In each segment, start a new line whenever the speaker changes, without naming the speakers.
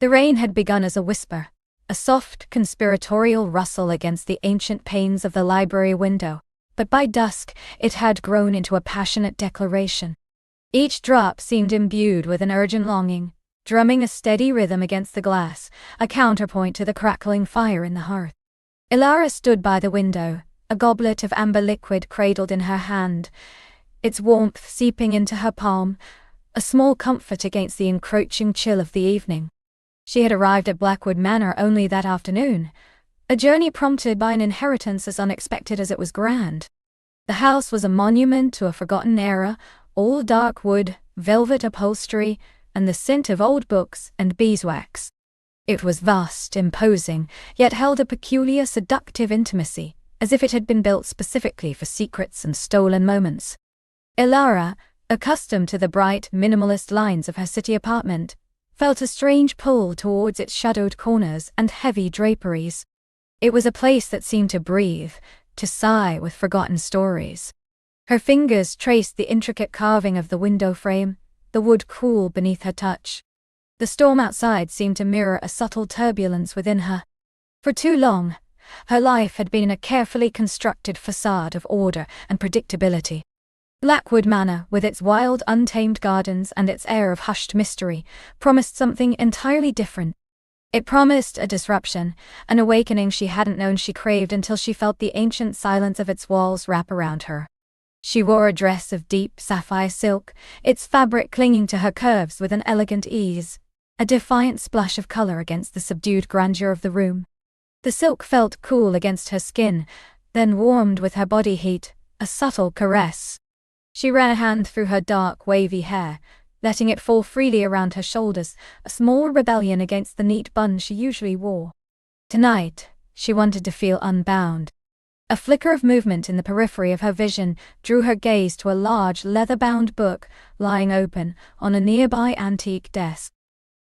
The rain had begun as a whisper, a soft, conspiratorial rustle against the ancient panes of the library window, but by dusk it had grown into a passionate declaration. Each drop seemed imbued with an urgent longing, drumming a steady rhythm against the glass, a counterpoint to the crackling fire in the hearth. Ilara stood by the window, a goblet of amber liquid cradled in her hand, its warmth seeping into her palm, a small comfort against the encroaching chill of the evening. She had arrived at Blackwood Manor only that afternoon, a journey prompted by an inheritance as unexpected as it was grand. The house was a monument to a forgotten era, all dark wood, velvet upholstery, and the scent of old books and beeswax. It was vast, imposing, yet held a peculiar seductive intimacy, as if it had been built specifically for secrets and stolen moments. Ilara, accustomed to the bright, minimalist lines of her city apartment, felt a strange pull towards its shadowed corners and heavy draperies. It was a place that seemed to breathe, to sigh with forgotten stories. Her fingers traced the intricate carving of the window frame, the wood cool beneath her touch. The storm outside seemed to mirror a subtle turbulence within her. For too long, her life had been a carefully constructed facade of order and predictability. Blackwood Manor, with its wild, untamed gardens and its air of hushed mystery, promised something entirely different. It promised a disruption, an awakening she hadn't known she craved until she felt the ancient silence of its walls wrap around her. She wore a dress of deep sapphire silk, its fabric clinging to her curves with an elegant ease, a defiant splash of color against the subdued grandeur of the room. The silk felt cool against her skin, then warmed with her body heat, a subtle caress. She ran a hand through her dark, wavy hair, letting it fall freely around her shoulders, a small rebellion against the neat bun she usually wore. Tonight, she wanted to feel unbound. A flicker of movement in the periphery of her vision drew her gaze to a large, leather-bound book lying open on a nearby antique desk.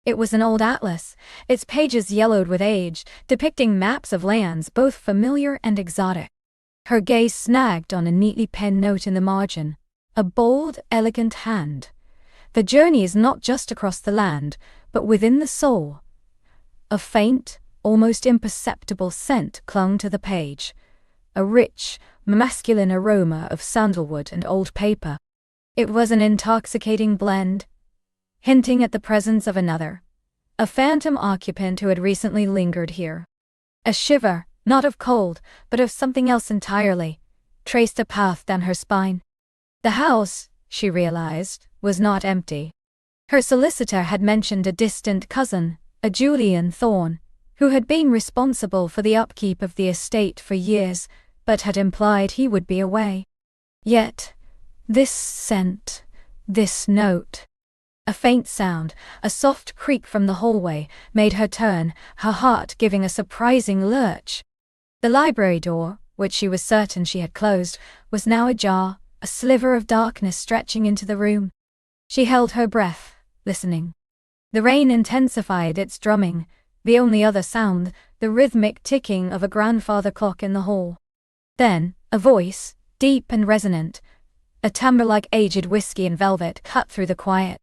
It was an old atlas, its pages yellowed with age, depicting maps of lands both familiar and exotic. Her gaze snagged on a neatly penned note in the margin, a bold, elegant hand. The journey is not just across the land, but within the soul. A faint, almost imperceptible scent clung to the page, a rich, masculine aroma of sandalwood and old paper. It was an intoxicating blend, hinting at the presence of another, a phantom occupant who had recently lingered here. A shiver, not of cold, but of something else entirely, traced a path down her spine. The house, she realized, was not empty. Her solicitor had mentioned a distant cousin, a Julian Thorne, who had been responsible for the upkeep of the estate for years, but had implied he would be away. Yet, this scent, this note. A faint sound, a soft creak from the hallway, made her turn, her heart giving a surprising lurch. The library door, which she was certain she had closed, was now ajar, a sliver of darkness stretching into the room. She held her breath, listening. The rain intensified its drumming, the only other sound, the rhythmic ticking of a grandfather clock in the hall. Then, a voice, deep and resonant, a timbre like aged whiskey and velvet, cut through the quiet.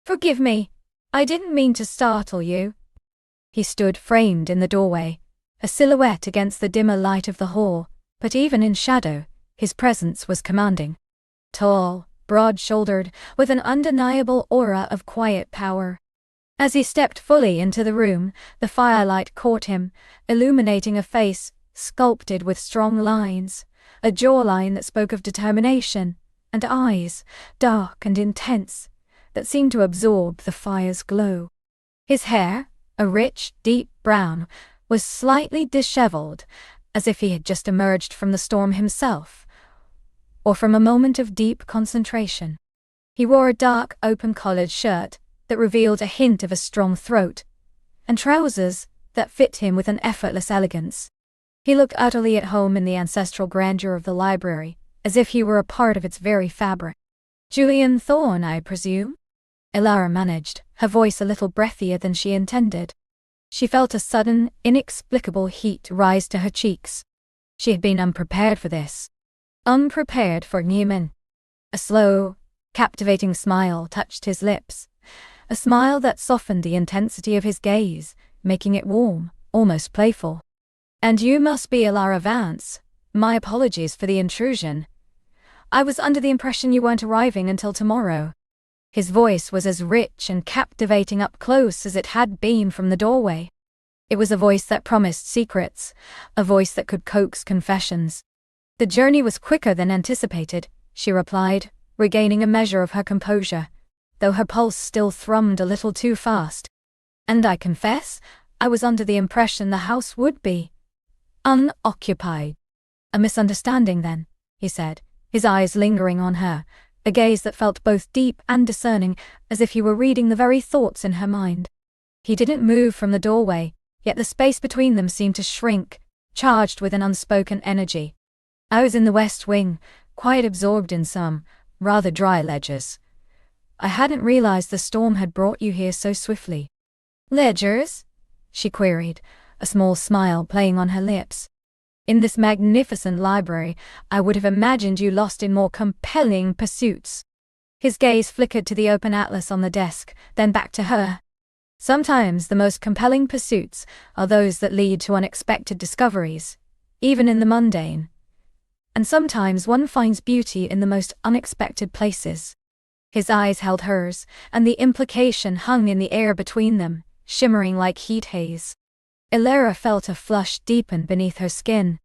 "Forgive me, I didn't mean to startle you." He stood framed in the doorway, a silhouette against the dimmer light of the hall, but even in shadow, his presence was commanding. Tall, broad-shouldered, with an undeniable aura of quiet power. As he stepped fully into the room, the firelight caught him, illuminating a face sculpted with strong lines, a jawline that spoke of determination, and eyes, dark and intense, that seemed to absorb the fire's glow. His hair, a rich, deep brown, was slightly disheveled, as if he had just emerged from the storm himself, or from a moment of deep concentration. He wore a dark, open-collared shirt that revealed a hint of a strong throat, and trousers that fit him with an effortless elegance. He looked utterly at home in the ancestral grandeur of the library, as if he were a part of its very fabric. "Julian Thorne, I presume?" Ilara managed, her voice a little breathier than she intended. She felt a sudden, inexplicable heat rise to her cheeks. She had been unprepared for this. Unprepared for Neiman. A slow, captivating smile touched his lips, a smile that softened the intensity of his gaze, making it warm, almost playful. "And you must be Ilara Vance. My apologies for the intrusion. I was under the impression you weren't arriving until tomorrow." His voice was as rich and captivating up close as it had been from the doorway. It was a voice that promised secrets, a voice that could coax confessions. "The journey was quicker than anticipated," she replied, regaining a measure of her composure, though her pulse still thrummed a little too fast. "And I confess, I was under the impression the house would be unoccupied." "A misunderstanding then," he said, his eyes lingering on her, a gaze that felt both deep and discerning, as if he were reading the very thoughts in her mind. He didn't move from the doorway, yet the space between them seemed to shrink, charged with an unspoken energy. "I was in the West Wing, quite absorbed in some rather dry ledgers. I hadn't realized the storm had brought you here so swiftly." "Ledgers?" she queried, a small smile playing on her lips. "In this magnificent library, I would have imagined you lost in more compelling pursuits." His gaze flickered to the open atlas on the desk, then back to her. "Sometimes the most compelling pursuits are those that lead to unexpected discoveries, even in the mundane. And sometimes one finds beauty in the most unexpected places." His eyes held hers, and the implication hung in the air between them, shimmering like heat haze. Ilara felt a flush deepen beneath her skin.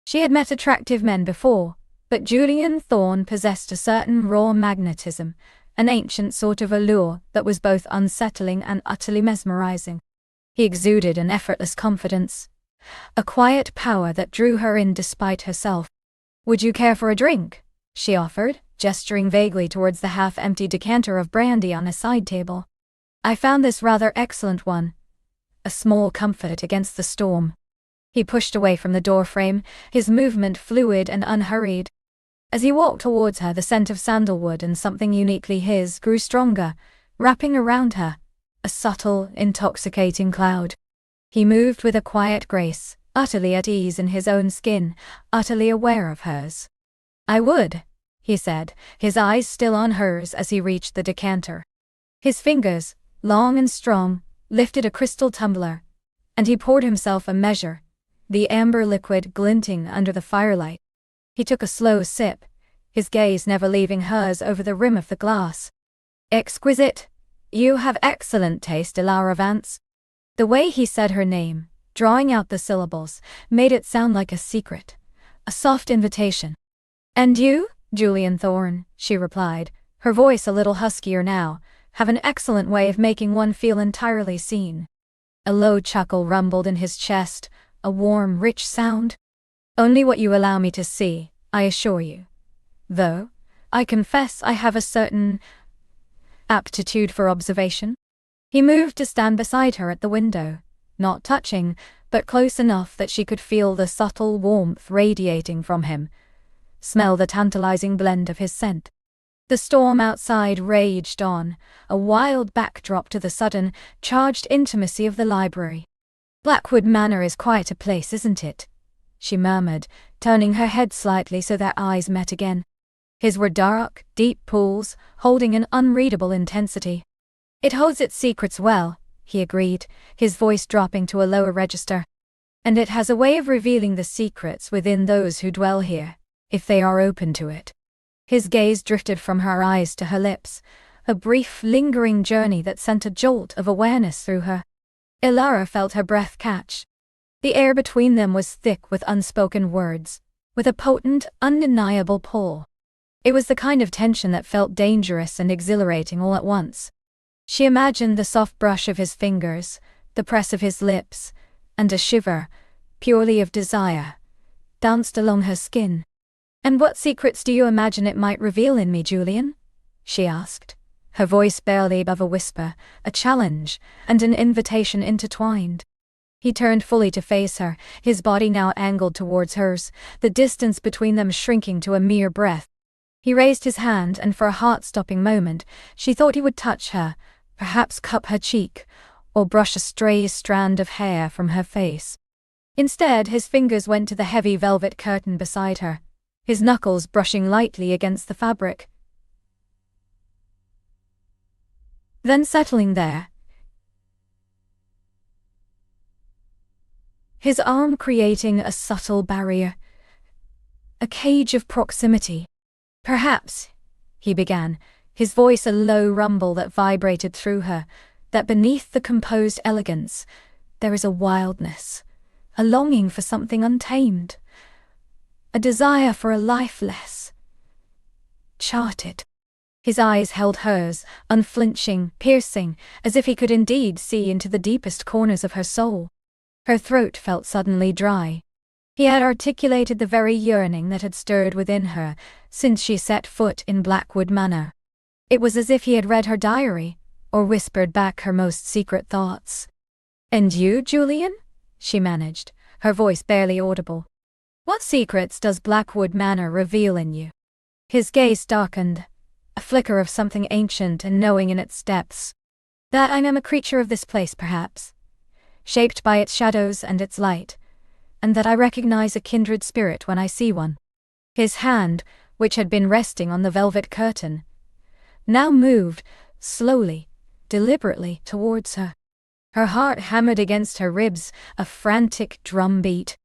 She had met attractive men before, but Julian Thorne possessed a certain raw magnetism, an ancient sort of allure that was both unsettling and utterly mesmerizing. He exuded an effortless confidence, a quiet power that drew her in despite herself. "Would you care for a drink?" she offered, gesturing vaguely towards the half-empty decanter of brandy on a side table. "I found this rather excellent one. A small comfort against the storm." He pushed away from the doorframe, his movement fluid and unhurried. As he walked towards her, the scent of sandalwood and something uniquely his grew stronger, wrapping around her, a subtle, intoxicating cloud. He moved with a quiet grace, utterly at ease in his own skin, utterly aware of hers. "I would," he said, his eyes still on hers as he reached the decanter. His fingers, long and strong, lifted a crystal tumbler, and he poured himself a measure, the amber liquid glinting under the firelight. He took a slow sip, his gaze never leaving hers over the rim of the glass. "Exquisite. You have excellent taste, Ilara Vance." The way he said her name, drawing out the syllables, made it sound like a secret, a soft invitation. "And you, Julian Thorne," she replied, her voice a little huskier now, "have an excellent way of making one feel entirely seen." A low chuckle rumbled in his chest, a warm, rich sound. "Only what you allow me to see, I assure you. Though, I confess I have a certain aptitude for observation." He moved to stand beside her at the window, not touching, but close enough that she could feel the subtle warmth radiating from him, smell the tantalizing blend of his scent. The storm outside raged on, a wild backdrop to the sudden, charged intimacy of the library. "Blackwood Manor is quite a place, isn't it?" she murmured, turning her head slightly so their eyes met again. His were dark, deep pools, holding an unreadable intensity. "It holds its secrets well," he agreed, his voice dropping to a lower register. "And it has a way of revealing the secrets within those who dwell here, if they are open to it." His gaze drifted from her eyes to her lips, a brief, lingering journey that sent a jolt of awareness through her. Ilara felt her breath catch. The air between them was thick with unspoken words, with a potent, undeniable pull. It was the kind of tension that felt dangerous and exhilarating all at once. She imagined the soft brush of his fingers, the press of his lips, and a shiver, purely of desire, danced along her skin. "And what secrets do you imagine it might reveal in me, Julian?" she asked, her voice barely above a whisper, a challenge, and an invitation intertwined. He turned fully to face her, his body now angled towards hers, the distance between them shrinking to a mere breath. He raised his hand, and for a heart-stopping moment, she thought he would touch her, perhaps cup her cheek, or brush a stray strand of hair from her face. Instead, his fingers went to the heavy velvet curtain beside her, his knuckles brushing lightly against the fabric. Then settling there, his arm creating a subtle barrier, a cage of proximity. Perhaps, he began, his voice a low rumble that vibrated through her, that beneath the composed elegance, there is a wildness, a longing for something untamed, a desire for a life less charted. His eyes held hers, unflinching, piercing, as if he could indeed see into the deepest corners of her soul. Her throat felt suddenly dry. He had articulated the very yearning that had stirred within her since she set foot in Blackwood Manor. It was as if he had read her diary, or whispered back her most secret thoughts. "And you, Julian?" she managed, her voice barely audible. "What secrets does Blackwood Manor reveal in you?" His gaze darkened, a flicker of something ancient and knowing in its depths. "That I am a creature of this place, perhaps, shaped by its shadows and its light, and that I recognize a kindred spirit when I see one." His hand, which had been resting on the velvet curtain, now moved, slowly, deliberately, towards her. Her heart hammered against her ribs, a frantic drumbeat.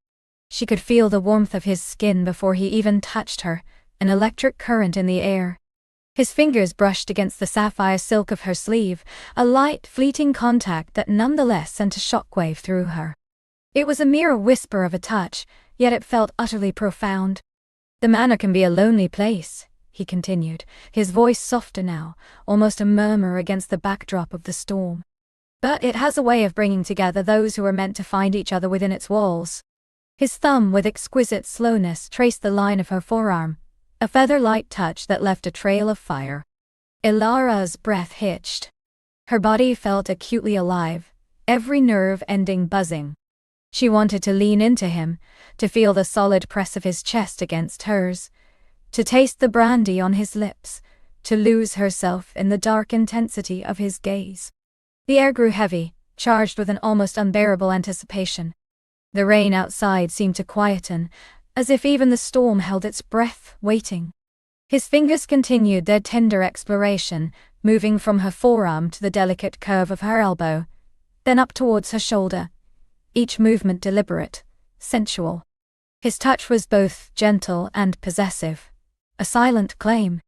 She could feel the warmth of his skin before he even touched her, an electric current in the air. His fingers brushed against the sapphire silk of her sleeve, a light, fleeting contact that nonetheless sent a shockwave through her. It was a mere whisper of a touch, yet it felt utterly profound. "The manor can be a lonely place," he continued, his voice softer now, almost a murmur against the backdrop of the storm. "But it has a way of bringing together those who are meant to find each other within its walls." His thumb with exquisite slowness traced the line of her forearm, a feather-light touch that left a trail of fire. Ilara's breath hitched. Her body felt acutely alive, every nerve ending buzzing. She wanted to lean into him, to feel the solid press of his chest against hers, to taste the brandy on his lips, to lose herself in the dark intensity of his gaze. The air grew heavy, charged with an almost unbearable anticipation. The rain outside seemed to quieten, as if even the storm held its breath, waiting. His fingers continued their tender exploration, moving from her forearm to the delicate curve of her elbow, then up towards her shoulder, each movement deliberate, sensual. His touch was both gentle and possessive, a silent claim.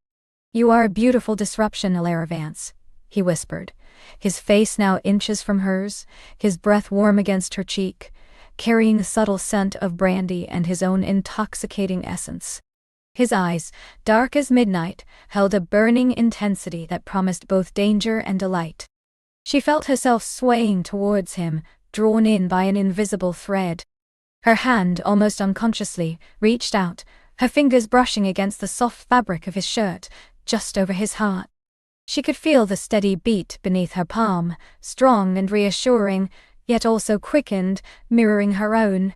"You are a beautiful disruption, Ilara Vance," he whispered, his face now inches from hers, his breath warm against her cheek, carrying the subtle scent of brandy and his own intoxicating essence. His eyes, dark as midnight, held a burning intensity that promised both danger and delight. She felt herself swaying towards him, drawn in by an invisible thread. Her hand, almost unconsciously, reached out, her fingers brushing against the soft fabric of his shirt, just over his heart. She could feel the steady beat beneath her palm, strong and reassuring, yet also quickened, mirroring her own.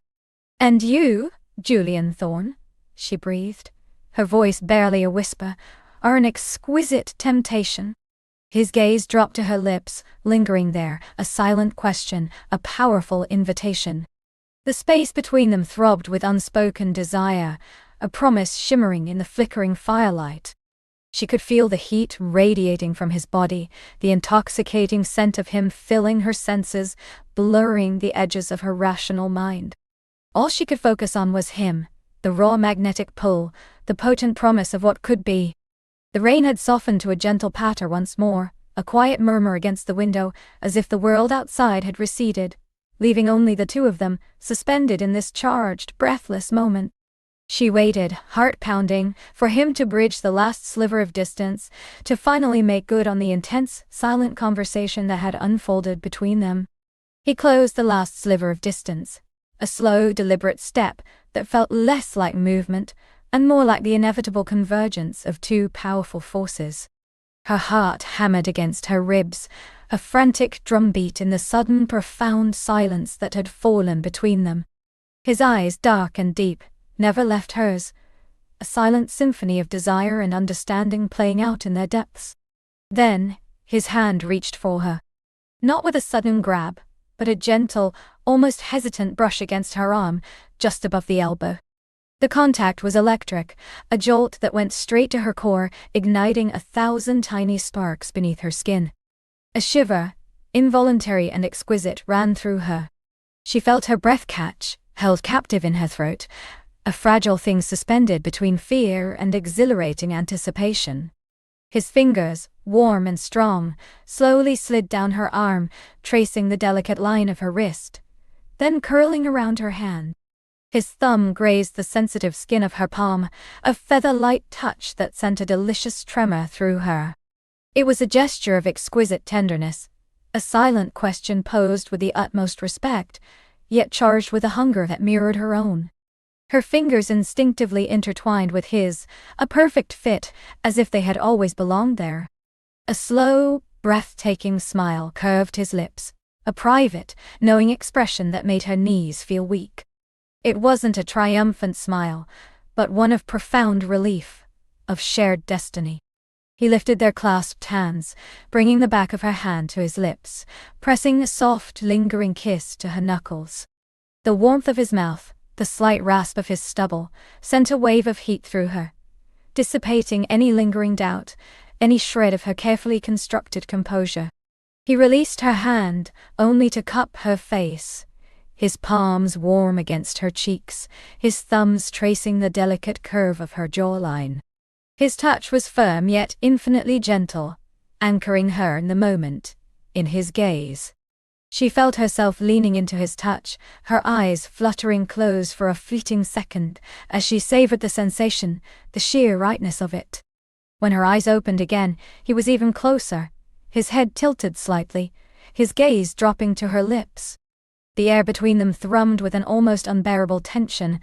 "And you, Julian Thorne," she breathed, her voice barely a whisper, "are an exquisite temptation." His gaze dropped to her lips, lingering there, a silent question, a powerful invitation. The space between them throbbed with unspoken desire, a promise shimmering in the flickering firelight. She could feel the heat radiating from his body, the intoxicating scent of him filling her senses, blurring the edges of her rational mind. All she could focus on was him, the raw magnetic pull, the potent promise of what could be. The rain had softened to a gentle patter once more, a quiet murmur against the window, as if the world outside had receded, leaving only the two of them, suspended in this charged, breathless moment. She waited, heart pounding, for him to bridge the last sliver of distance, to finally make good on the intense, silent conversation that had unfolded between them. He closed the last sliver of distance, a slow, deliberate step that felt less like movement and more like the inevitable convergence of two powerful forces. Her heart hammered against her ribs, a frantic drumbeat in the sudden, profound silence that had fallen between them. His eyes, dark and deep, never left hers, a silent symphony of desire and understanding playing out in their depths. Then, his hand reached for her. Not with a sudden grab, but a gentle, almost hesitant brush against her arm, just above the elbow. The contact was electric, a jolt that went straight to her core, igniting 1,000 tiny sparks beneath her skin. A shiver, involuntary and exquisite, ran through her. She felt her breath catch, held captive in her throat, a fragile thing suspended between fear and exhilarating anticipation. His fingers, warm and strong, slowly slid down her arm, tracing the delicate line of her wrist, then curling around her hand. His thumb grazed the sensitive skin of her palm, a feather-light touch that sent a delicious tremor through her. It was a gesture of exquisite tenderness, a silent question posed with the utmost respect, yet charged with a hunger that mirrored her own. Her fingers instinctively intertwined with his, a perfect fit, as if they had always belonged there. A slow, breathtaking smile curved his lips, a private, knowing expression that made her knees feel weak. It wasn't a triumphant smile, but one of profound relief, of shared destiny. He lifted their clasped hands, bringing the back of her hand to his lips, pressing a soft, lingering kiss to her knuckles. The warmth of his mouth, the slight rasp of his stubble, sent a wave of heat through her, dissipating any lingering doubt, any shred of her carefully constructed composure. He released her hand, only to cup her face, his palms warm against her cheeks, his thumbs tracing the delicate curve of her jawline. His touch was firm yet infinitely gentle, anchoring her in the moment, in his gaze. She felt herself leaning into his touch, her eyes fluttering close for a fleeting second, as she savored the sensation, the sheer rightness of it. When her eyes opened again, he was even closer, his head tilted slightly, his gaze dropping to her lips. The air between them thrummed with an almost unbearable tension,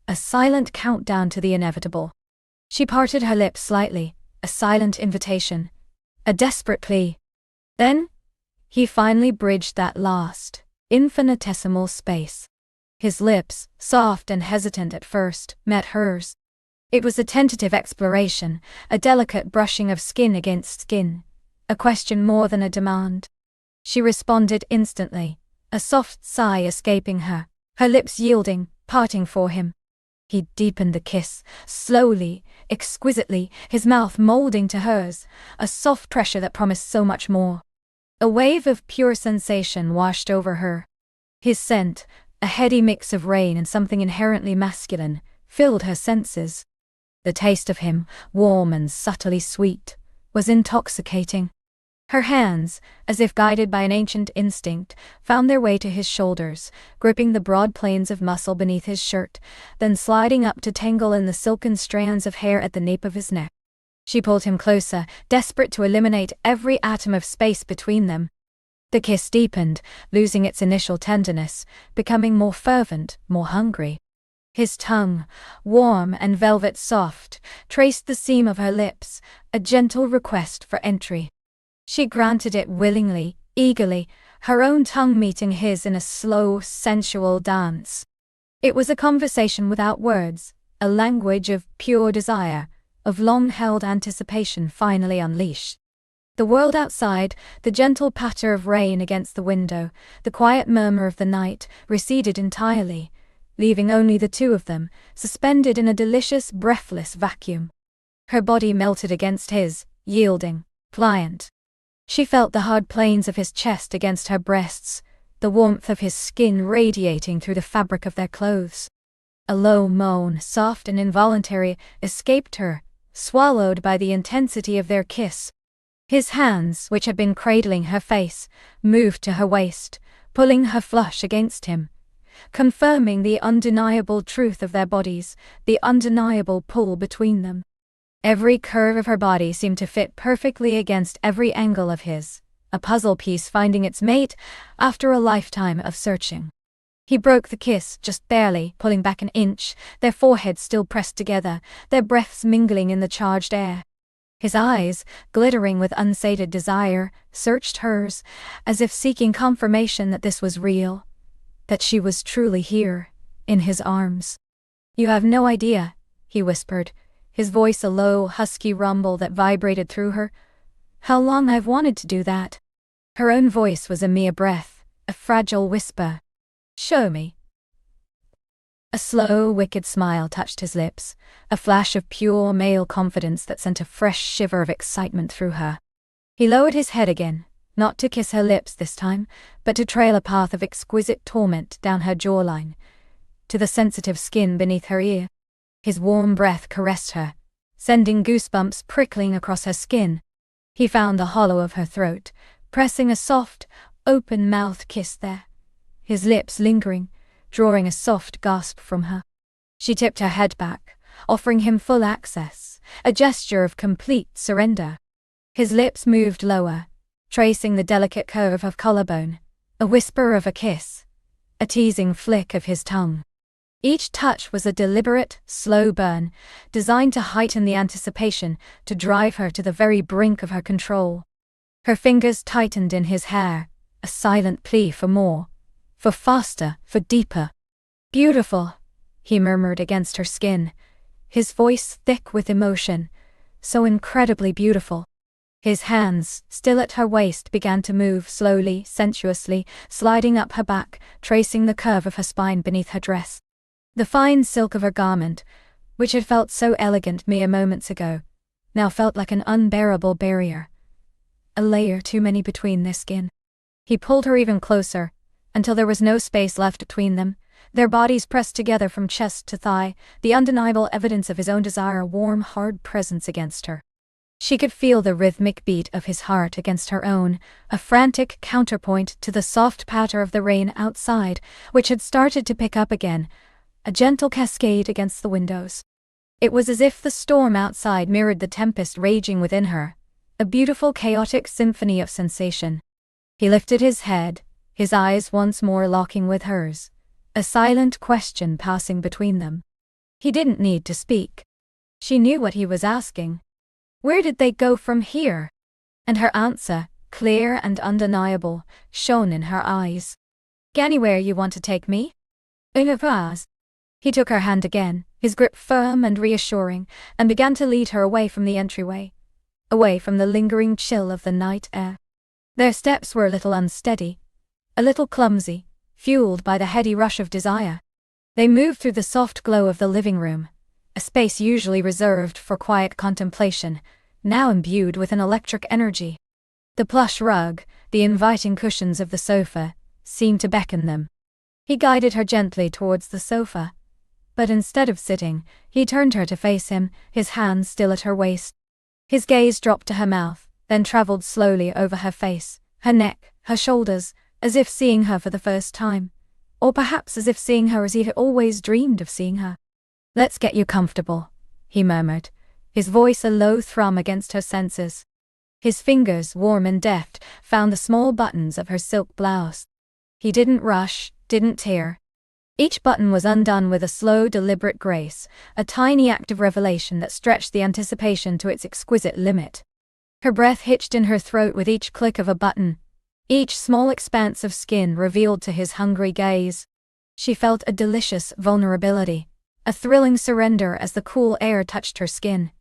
a silent countdown to the inevitable. She parted her lips slightly, a silent invitation, a desperate plea. Then, he finally bridged that last, infinitesimal space. His lips, soft and hesitant at first, met hers. It was a tentative exploration, a delicate brushing of skin against skin, a question more than a demand. She responded instantly, a soft sigh escaping her, her lips yielding, parting for him. He deepened the kiss, slowly, exquisitely, his mouth molding to hers, a soft pressure that promised so much more. A wave of pure sensation washed over her. His scent, a heady mix of rain and something inherently masculine, filled her senses. The taste of him, warm and subtly sweet, was intoxicating. Her hands, as if guided by an ancient instinct, found their way to his shoulders, gripping the broad planes of muscle beneath his shirt, then sliding up to tangle in the silken strands of hair at the nape of his neck. She pulled him closer, desperate to eliminate every atom of space between them. The kiss deepened, losing its initial tenderness, becoming more fervent, more hungry. His tongue, warm and velvet soft, traced the seam of her lips, a gentle request for entry. She granted it willingly, eagerly, her own tongue meeting his in a slow, sensual dance. It was a conversation without words, a language of pure desire, of long-held anticipation finally unleashed. The world outside, the gentle patter of rain against the window, the quiet murmur of the night, receded entirely, leaving only the two of them, suspended in a delicious, breathless vacuum. Her body melted against his, yielding, pliant. She felt the hard planes of his chest against her breasts, the warmth of his skin radiating through the fabric of their clothes. A low moan, soft and involuntary, escaped her, swallowed by the intensity of their kiss. His hands, which had been cradling her face, moved to her waist, pulling her flush against him, confirming the undeniable truth of their bodies, the undeniable pull between them. Every curve of her body seemed to fit perfectly against every angle of his, a puzzle piece finding its mate after a lifetime of searching. He broke the kiss, just barely, pulling back an inch, their foreheads still pressed together, their breaths mingling in the charged air. His eyes, glittering with unsated desire, searched hers, as if seeking confirmation that this was real, that she was truly here, in his arms. "You have no idea," he whispered, his voice a low, husky rumble that vibrated through her, "how long I've wanted to do that." Her own voice was a mere breath, a fragile whisper. "Show me." A slow, wicked smile touched his lips, a flash of pure male confidence that sent a fresh shiver of excitement through her. He lowered his head again, not to kiss her lips this time, but to trail a path of exquisite torment down her jawline, to the sensitive skin beneath her ear. His warm breath caressed her, sending goosebumps prickling across her skin. He found the hollow of her throat, pressing a soft, open-mouthed kiss there, his lips lingering, drawing a soft gasp from her. She tipped her head back, offering him full access, a gesture of complete surrender. His lips moved lower, tracing the delicate curve of collarbone, a whisper of a kiss, a teasing flick of his tongue. Each touch was a deliberate, slow burn, designed to heighten the anticipation, to drive her to the very brink of her control. Her fingers tightened in his hair, a silent plea for more, for faster, for deeper. "Beautiful," he murmured against her skin, his voice thick with emotion, "so incredibly beautiful." His hands, still at her waist, began to move slowly, sensuously, sliding up her back, tracing the curve of her spine beneath her dress. The fine silk of her garment, which had felt so elegant mere moments ago, now felt like an unbearable barrier, a layer too many between their skin. He pulled her even closer, until there was no space left between them, their bodies pressed together from chest to thigh, the undeniable evidence of his own desire, a warm, hard presence against her. She could feel the rhythmic beat of his heart against her own, a frantic counterpoint to the soft patter of the rain outside, which had started to pick up again, a gentle cascade against the windows. It was as if the storm outside mirrored the tempest raging within her, a beautiful chaotic symphony of sensation. He lifted his head, his eyes once more locking with hers, a silent question passing between them. He didn't need to speak. She knew what he was asking. Where did they go from here? And her answer, clear and undeniable, shone in her eyes. "Anywhere you want to take me?" "Univaz." He took her hand again, his grip firm and reassuring, and began to lead her away from the entryway, away from the lingering chill of the night air. Their steps were a little unsteady, a little clumsy, fueled by the heady rush of desire. They moved through the soft glow of the living room, a space usually reserved for quiet contemplation, now imbued with an electric energy. The plush rug, the inviting cushions of the sofa, seemed to beckon them. He guided her gently towards the sofa, but instead of sitting, he turned her to face him, his hands still at her waist. His gaze dropped to her mouth, then traveled slowly over her face, her neck, her shoulders, as if seeing her for the first time, or perhaps as if seeing her as he had always dreamed of seeing her. "Let's get you comfortable," he murmured, his voice a low thrum against her senses. His fingers, warm and deft, found the small buttons of her silk blouse. He didn't rush, didn't tear. Each button was undone with a slow, deliberate grace, a tiny act of revelation that stretched the anticipation to its exquisite limit. Her breath hitched in her throat with each click of a button, each small expanse of skin revealed to his hungry gaze. She felt a delicious vulnerability, a thrilling surrender as the cool air touched her skin,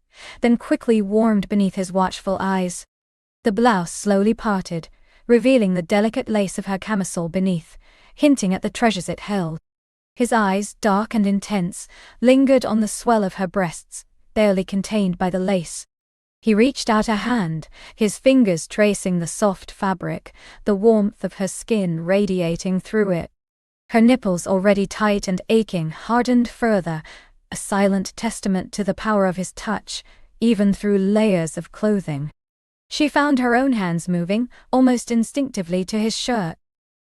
then quickly warmed beneath his watchful eyes. The blouse slowly parted, revealing the delicate lace of her camisole beneath, hinting at the treasures it held. His eyes, dark and intense, lingered on the swell of her breasts, barely contained by the lace. He reached out a hand, his fingers tracing the soft fabric, the warmth of her skin radiating through it. Her nipples, already tight and aching, hardened further, a silent testament to the power of his touch, even through layers of clothing. She found her own hands moving, almost instinctively, to his shirt.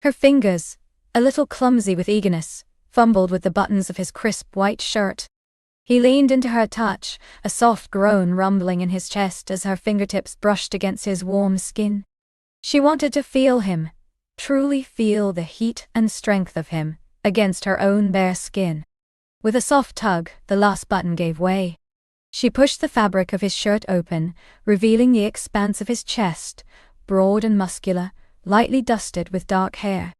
Her fingers, a little clumsy with eagerness, fumbled with the buttons of his crisp white shirt. He leaned into her touch, a soft groan rumbling in his chest as her fingertips brushed against his warm skin. She wanted to feel him, truly feel the heat and strength of him, against her own bare skin. With a soft tug, the last button gave way. She pushed the fabric of his shirt open, revealing the expanse of his chest, broad and muscular, lightly dusted with dark hair.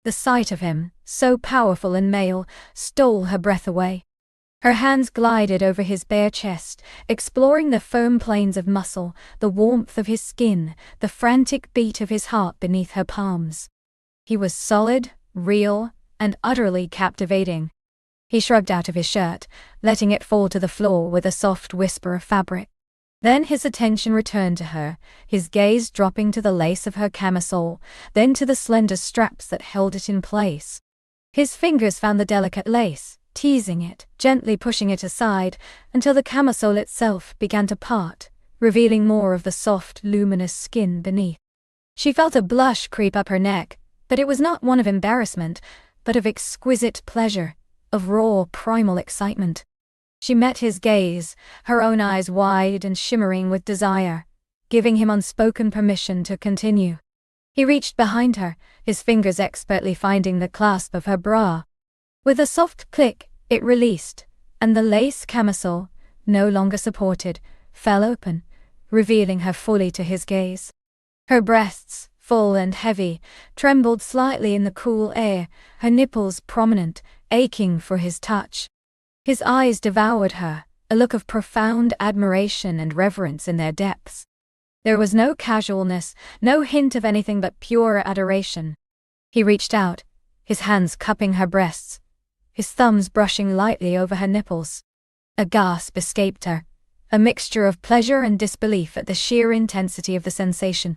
The sight of him, so powerful and male, stole her breath away. Her hands glided over his bare chest, exploring the firm planes of muscle, the warmth of his skin, the frantic beat of his heart beneath her palms. He was solid, real, and utterly captivating. He shrugged out of his shirt, letting it fall to the floor with a soft whisper of fabric. Then his attention returned to her, his gaze dropping to the lace of her camisole, then to the slender straps that held it in place. His fingers found the delicate lace, teasing it, gently pushing it aside, until the camisole itself began to part, revealing more of the soft, luminous skin beneath. She felt a blush creep up her neck, but it was not one of embarrassment, but of exquisite pleasure, of raw, primal excitement. She met his gaze, her own eyes wide and shimmering with desire, giving him unspoken permission to continue. He reached behind her, his fingers expertly finding the clasp of her bra. With a soft click, it released, and the lace camisole, no longer supported, fell open, revealing her fully to his gaze. Her breasts, full and heavy, trembled slightly in the cool air, her nipples prominent, aching for his touch. His eyes devoured her, a look of profound admiration and reverence in their depths. There was no casualness, no hint of anything but pure adoration. He reached out, his hands cupping her breasts, his thumbs brushing lightly over her nipples. A gasp escaped her, a mixture of pleasure and disbelief at the sheer intensity of the sensation.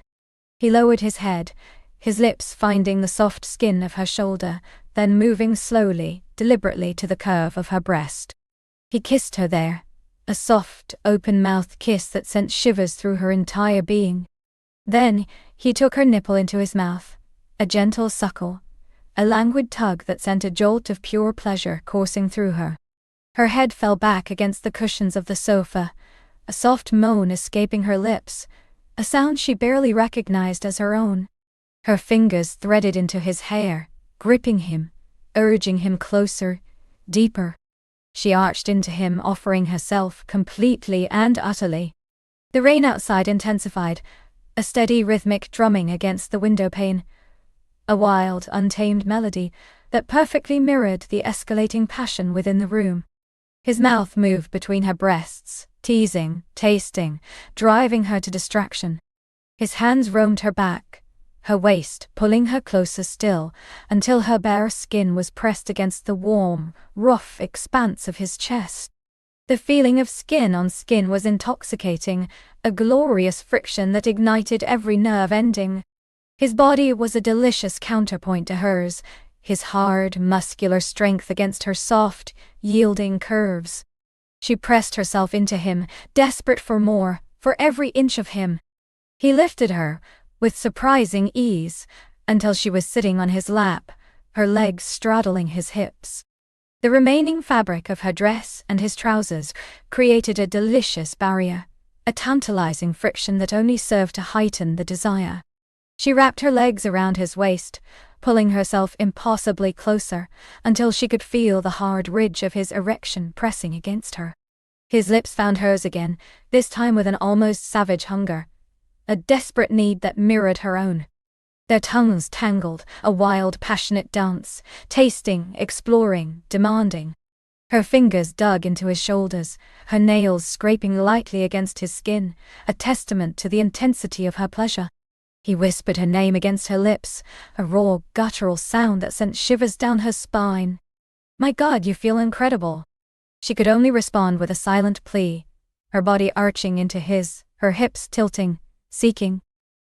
He lowered his head, his lips finding the soft skin of her shoulder, then moving slowly, deliberately to the curve of her breast. He kissed her there, a soft, open-mouthed kiss that sent shivers through her entire being. Then, he took her nipple into his mouth, a gentle suckle, a languid tug that sent a jolt of pure pleasure coursing through her. Her head fell back against the cushions of the sofa, a soft moan escaping her lips, a sound she barely recognized as her own. Her fingers threaded into his hair, gripping him, urging him closer, deeper. She arched into him, offering herself completely and utterly. The rain outside intensified, a steady rhythmic drumming against the window pane, a wild, untamed melody that perfectly mirrored the escalating passion within the room. His mouth moved between her breasts, teasing, tasting, driving her to distraction. His hands roamed her back, her waist pulling her closer still, until her bare skin was pressed against the warm, rough expanse of his chest. The feeling of skin on skin was intoxicating, a glorious friction that ignited every nerve ending. His body was a delicious counterpoint to hers, his hard, muscular strength against her soft, yielding curves. She pressed herself into him, desperate for more, for every inch of him. He lifted her, with surprising ease, until she was sitting on his lap, her legs straddling his hips. The remaining fabric of her dress and his trousers created a delicious barrier, a tantalizing friction that only served to heighten the desire. She wrapped her legs around his waist, pulling herself impossibly closer, until she could feel the hard ridge of his erection pressing against her. His lips found hers again, this time with an almost savage hunger, a desperate need that mirrored her own. Their tongues tangled, a wild, passionate dance, tasting, exploring, demanding. Her fingers dug into his shoulders, her nails scraping lightly against his skin, a testament to the intensity of her pleasure. He whispered her name against her lips, a raw, guttural sound that sent shivers down her spine. "My God, you feel incredible." She could only respond with a silent plea, her body arching into his, her hips tilting, seeking.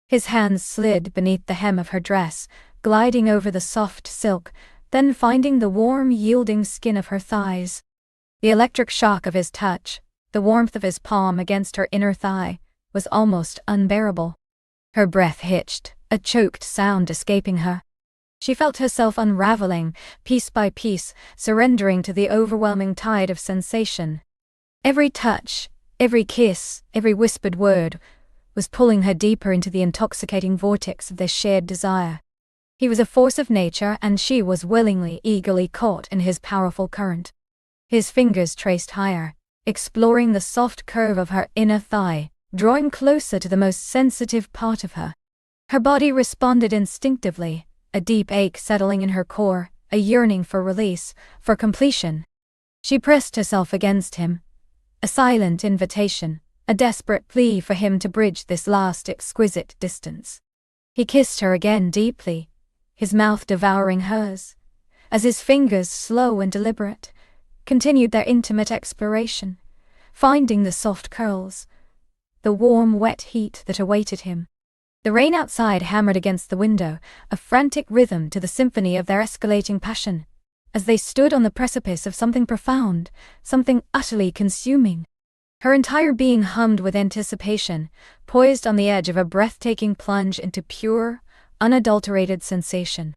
His hands slid beneath the hem of her dress, gliding over the soft silk, then finding the warm, yielding skin of her thighs. The electric shock of his touch, the warmth of his palm against her inner thigh, was almost unbearable. Her breath hitched, a choked sound escaping her. She felt herself unraveling, piece by piece, surrendering to the overwhelming tide of sensation. Every touch, every kiss, every whispered word was pulling her deeper into the intoxicating vortex of their shared desire. He was a force of nature, and she was willingly, eagerly caught in his powerful current. His fingers traced higher, exploring the soft curve of her inner thigh, drawing closer to the most sensitive part of her. Her body responded instinctively, a deep ache settling in her core, a yearning for release, for completion. She pressed herself against him, a silent invitation, a desperate plea for him to bridge this last exquisite distance. He kissed her again deeply, his mouth devouring hers, as his fingers, slow and deliberate, continued their intimate exploration, finding the soft curls, the warm, wet heat that awaited him. The rain outside hammered against the window, a frantic rhythm to the symphony of their escalating passion, as they stood on the precipice of something profound, something utterly consuming. Her entire being hummed with anticipation, poised on the edge of a breathtaking plunge into pure, unadulterated sensation.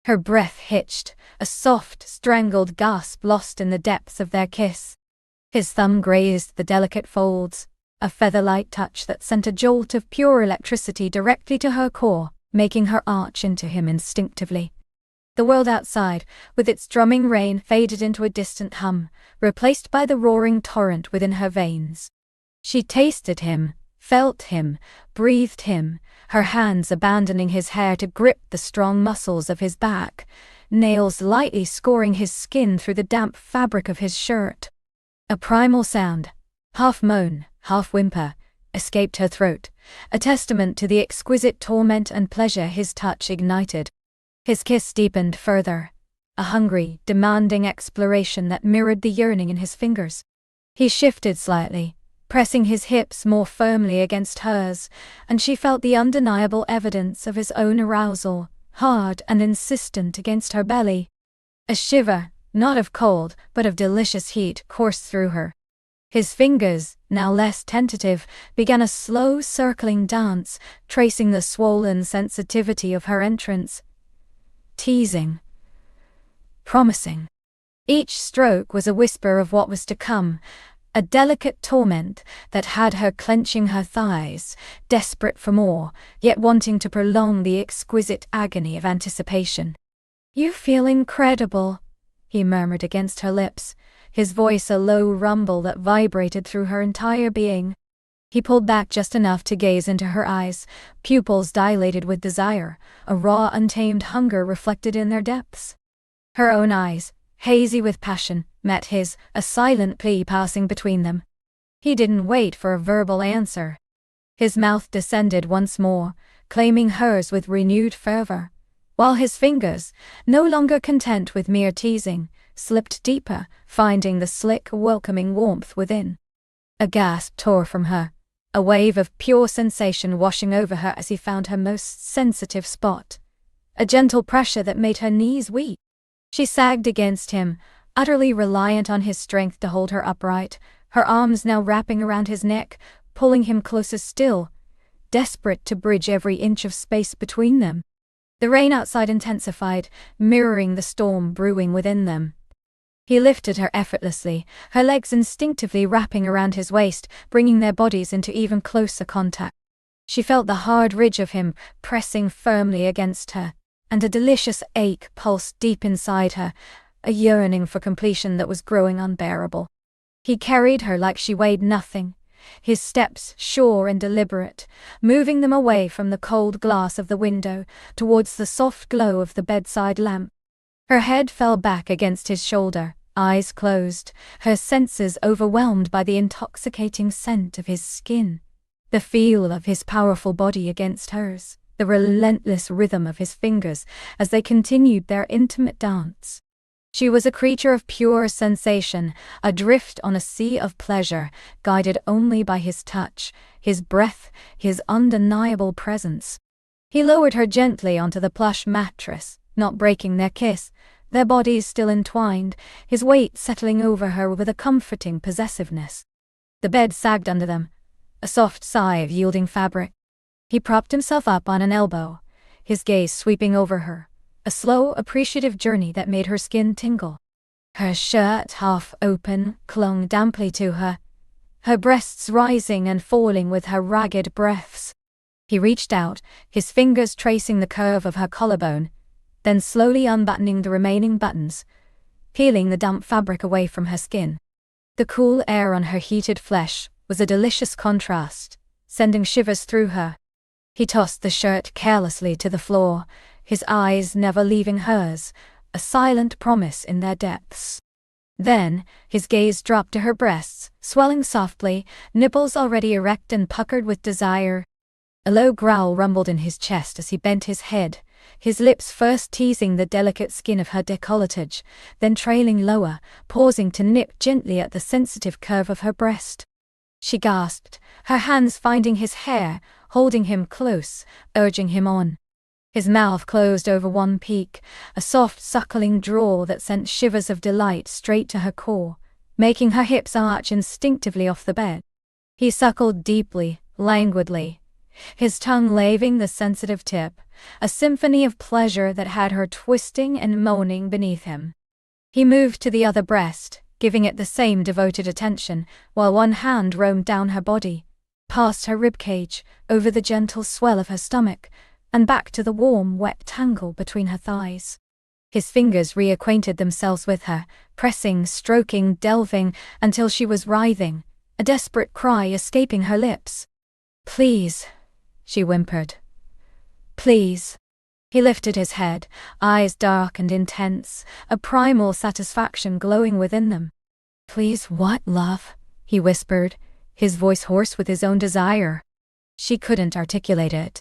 Her breath hitched, a soft, strangled gasp lost in the depths of their kiss. His thumb grazed the delicate folds, a feather-light touch that sent a jolt of pure electricity directly to her core, making her arch into him instinctively. The world outside, with its drumming rain, faded into a distant hum, replaced by the roaring torrent within her veins. She tasted him, felt him, breathed him, her hands abandoning his hair to grip the strong muscles of his back, nails lightly scoring his skin through the damp fabric of his shirt. A primal sound, half moan, half whimper, escaped her throat, a testament to the exquisite torment and pleasure his touch ignited. His kiss deepened further, a hungry, demanding exploration that mirrored the yearning in his fingers. He shifted slightly, pressing his hips more firmly against hers, and she felt the undeniable evidence of his own arousal, hard and insistent against her belly. A shiver, not of cold, but of delicious heat, coursed through her. His fingers, now less tentative, began a slow circling dance, tracing the swollen sensitivity of her entrance. Teasing. Promising. Each stroke was a whisper of what was to come, a delicate torment that had her clenching her thighs, desperate for more, yet wanting to prolong the exquisite agony of anticipation. "You feel incredible," he murmured against her lips, his voice a low rumble that vibrated through her entire being. He pulled back just enough to gaze into her eyes, pupils dilated with desire, a raw, untamed hunger reflected in their depths. Her own eyes, hazy with passion, met his, a silent plea passing between them. He didn't wait for a verbal answer. His mouth descended once more, claiming hers with renewed fervor, while his fingers, no longer content with mere teasing, slipped deeper, finding the slick, welcoming warmth within. A gasp tore from her, a wave of pure sensation washing over her as he found her most sensitive spot. A gentle pressure that made her knees weak. She sagged against him, utterly reliant on his strength to hold her upright, her arms now wrapping around his neck, pulling him closer still, desperate to bridge every inch of space between them. The rain outside intensified, mirroring the storm brewing within them. He lifted her effortlessly, her legs instinctively wrapping around his waist, bringing their bodies into even closer contact. She felt the hard ridge of him pressing firmly against her, and a delicious ache pulsed deep inside her, a yearning for completion that was growing unbearable. He carried her like she weighed nothing, his steps sure and deliberate, moving them away from the cold glass of the window towards the soft glow of the bedside lamp. Her head fell back against his shoulder, eyes closed, her senses overwhelmed by the intoxicating scent of his skin, the feel of his powerful body against hers, the relentless rhythm of his fingers as they continued their intimate dance. She was a creature of pure sensation, adrift on a sea of pleasure, guided only by his touch, his breath, his undeniable presence. He lowered her gently onto the plush mattress, not breaking their kiss, their bodies still entwined, his weight settling over her with a comforting possessiveness. The bed sagged under them, a soft sigh of yielding fabric. He propped himself up on an elbow, his gaze sweeping over her, a slow, appreciative journey that made her skin tingle. Her shirt, half open, clung damply to her, her breasts rising and falling with her ragged breaths. He reached out, his fingers tracing the curve of her collarbone, then slowly unbuttoning the remaining buttons, peeling the damp fabric away from her skin. The cool air on her heated flesh was a delicious contrast, sending shivers through her. He tossed the shirt carelessly to the floor, his eyes never leaving hers, a silent promise in their depths. Then, his gaze dropped to her breasts, swelling softly, nipples already erect and puckered with desire. A low growl rumbled in his chest as he bent his head, his lips first teasing the delicate skin of her décolletage, then trailing lower, pausing to nip gently at the sensitive curve of her breast. she gasped, her hands finding his hair, holding him close, urging him on. His mouth closed over one peak, a soft suckling drawl that sent shivers of delight straight to her core, making her hips arch instinctively off the bed. He suckled deeply, languidly, his tongue laving the sensitive tip, a symphony of pleasure that had her twisting and moaning beneath him. He moved to the other breast, giving it the same devoted attention, while one hand roamed down her body, past her ribcage, over the gentle swell of her stomach, and back to the warm, wet tangle between her thighs. His fingers reacquainted themselves with her, pressing, stroking, delving, until she was writhing, a desperate cry escaping her lips. "Please," she whimpered. "Please." He lifted his head, eyes dark and intense, a primal satisfaction glowing within them. "Please what, love?" he whispered, his voice hoarse with his own desire. She couldn't articulate it.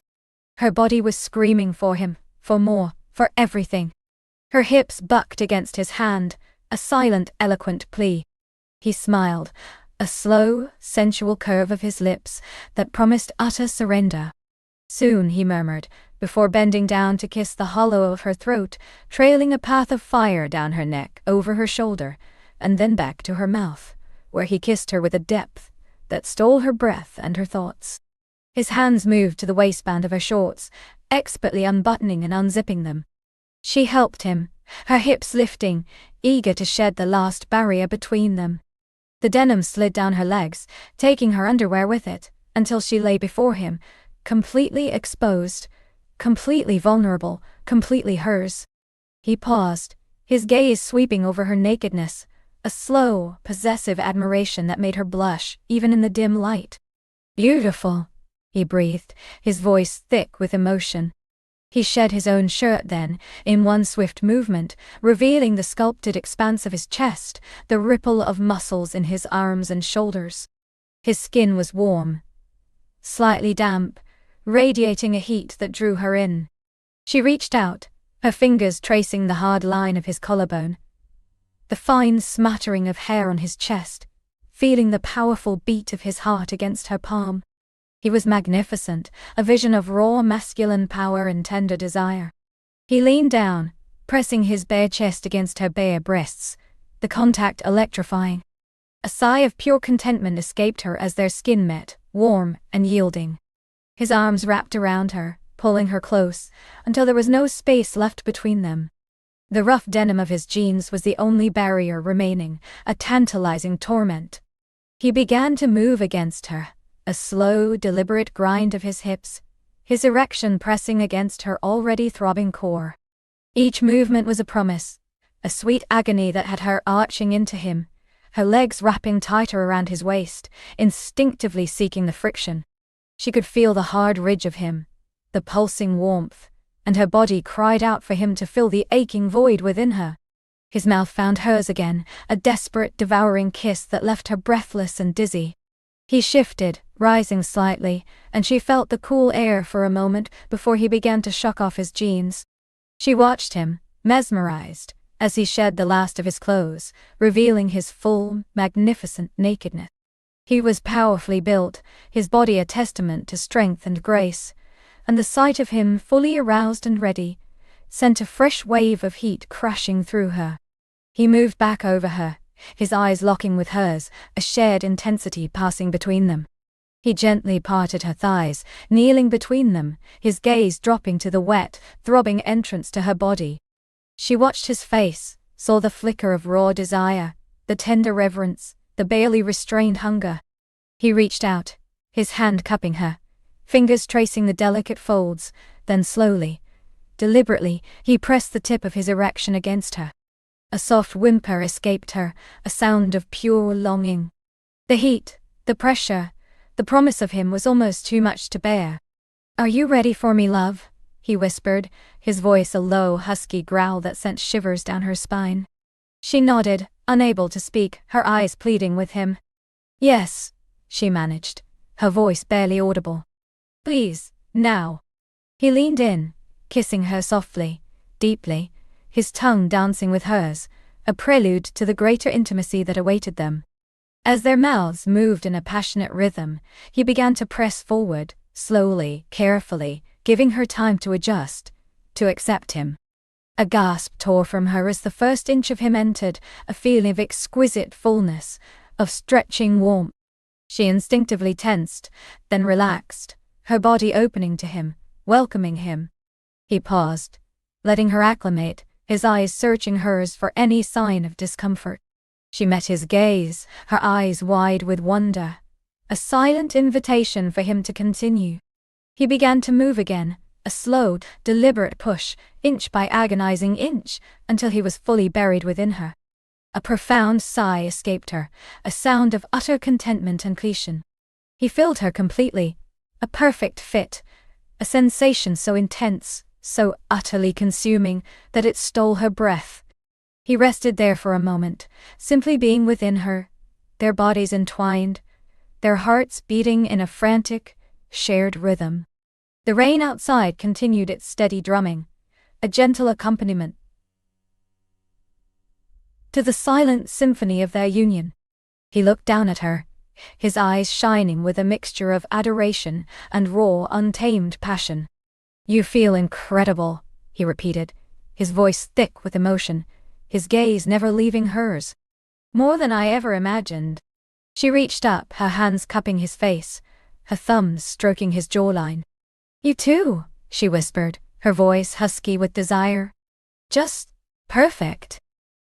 Her body was screaming for him, for more, for everything. Her hips bucked against his hand, a silent, eloquent plea. He smiled, a slow, sensual curve of his lips that promised utter surrender. "Soon," he murmured, before bending down to kiss the hollow of her throat, trailing a path of fire down her neck, over her shoulder, and then back to her mouth, where he kissed her with a depth that stole her breath and her thoughts. His hands moved to the waistband of her shorts, expertly unbuttoning and unzipping them. She helped him, her hips lifting, eager to shed the last barrier between them. The denim slid down her legs, taking her underwear with it, until she lay before him, completely exposed, completely vulnerable, completely hers. He paused, his gaze sweeping over her nakedness, a slow, possessive admiration that made her blush, even in the dim light. "Beautiful," he breathed, his voice thick with emotion. He shed his own shirt then, in one swift movement, revealing the sculpted expanse of his chest, the ripple of muscles in his arms and shoulders. His skin was warm, slightly damp, radiating a heat that drew her in. She reached out, her fingers tracing the hard line of his collarbone, the fine smattering of hair on his chest, feeling the powerful beat of his heart against her palm. He was magnificent, a vision of raw masculine power and tender desire. He leaned down, pressing his bare chest against her bare breasts, the contact electrifying. A sigh of pure contentment escaped her as their skin met, warm and yielding. His arms wrapped around her, pulling her close, until there was no space left between them. The rough denim of his jeans was the only barrier remaining, a tantalizing torment. He began to move against her, a slow, deliberate grind of his hips, his erection pressing against her already throbbing core. Each movement was a promise, a sweet agony that had her arching into him, her legs wrapping tighter around his waist, instinctively seeking the friction. She could feel the hard ridge of him, the pulsing warmth, and her body cried out for him to fill the aching void within her. His mouth found hers again, a desperate, devouring kiss that left her breathless and dizzy. He shifted, rising slightly, and she felt the cool air for a moment before he began to shuck off his jeans. She watched him, mesmerized, as he shed the last of his clothes, revealing his full, magnificent nakedness. He was powerfully built, his body a testament to strength and grace, and the sight of him fully aroused and ready sent a fresh wave of heat crashing through her. He moved back over her, his eyes locking with hers, a shared intensity passing between them. He gently parted her thighs, kneeling between them, his gaze dropping to the wet, throbbing entrance to her body. She watched his face, saw the flicker of raw desire, the tender reverence, the barely restrained hunger. He reached out, his hand cupping her, fingers tracing the delicate folds, then slowly, deliberately, he pressed the tip of his erection against her. A soft whimper escaped her, a sound of pure longing. The heat, the pressure, the promise of him was almost too much to bear. "Are you ready for me, love?" he whispered, his voice a low, husky growl that sent shivers down her spine. She nodded, unable to speak, her eyes pleading with him. "Yes," she managed, her voice barely audible. "Please, now." He leaned in, kissing her softly, deeply, his tongue dancing with hers, a prelude to the greater intimacy that awaited them. As their mouths moved in a passionate rhythm, he began to press forward, slowly, carefully, giving her time to adjust, to accept him. A gasp tore from her as the first inch of him entered, a feeling of exquisite fullness, of stretching warmth. She instinctively tensed, then relaxed, her body opening to him, welcoming him. He paused, letting her acclimate, his eyes searching hers for any sign of discomfort. She met his gaze, her eyes wide with wonder, a silent invitation for him to continue. He began to move again, a slow, deliberate push, inch by agonizing inch, until he was fully buried within her. A profound sigh escaped her, a sound of utter contentment and completion. He filled her completely, a perfect fit, a sensation so intense, so utterly consuming, that it stole her breath. He rested there for a moment, simply being within her, their bodies entwined, their hearts beating in a frantic, shared rhythm. The rain outside continued its steady drumming, a gentle accompaniment to the silent symphony of their union. He looked down at her, his eyes shining with a mixture of adoration and raw, untamed passion. "You feel incredible," he repeated, his voice thick with emotion, his gaze never leaving hers. "More than I ever imagined." She reached up, her hands cupping his face, her thumbs stroking his jawline. "You too," she whispered, her voice husky with desire. "Just perfect."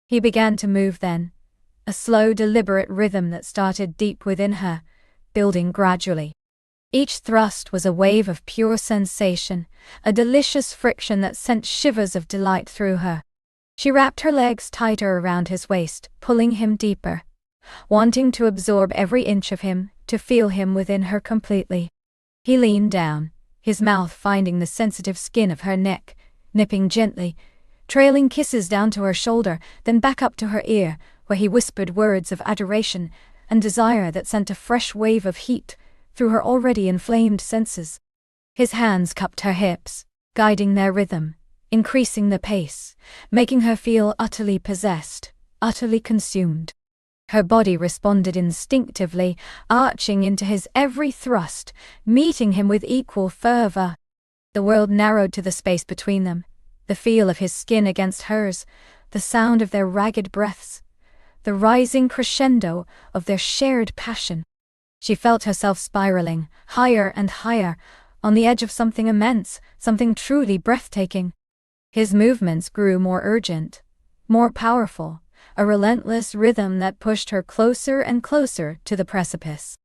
He began to move then, a slow, deliberate rhythm that started deep within her, building gradually. Each thrust was a wave of pure sensation, a delicious friction that sent shivers of delight through her. She wrapped her legs tighter around his waist, pulling him deeper, wanting to absorb every inch of him, to feel him within her completely. He leaned down, his mouth finding the sensitive skin of her neck, nipping gently, trailing kisses down to her shoulder, then back up to her ear, where he whispered words of adoration and desire that sent a fresh wave of heat through her already inflamed senses. His hands cupped her hips, guiding their rhythm, increasing the pace, making her feel utterly possessed, utterly consumed. Her body responded instinctively, arching into his every thrust, meeting him with equal fervor. The world narrowed to the space between them, the feel of his skin against hers, the sound of their ragged breaths, the rising crescendo of their shared passion. She felt herself spiraling, higher and higher, on the edge of something immense, something truly breathtaking. His movements grew more urgent, more powerful, a relentless rhythm that pushed her closer and closer to the precipice.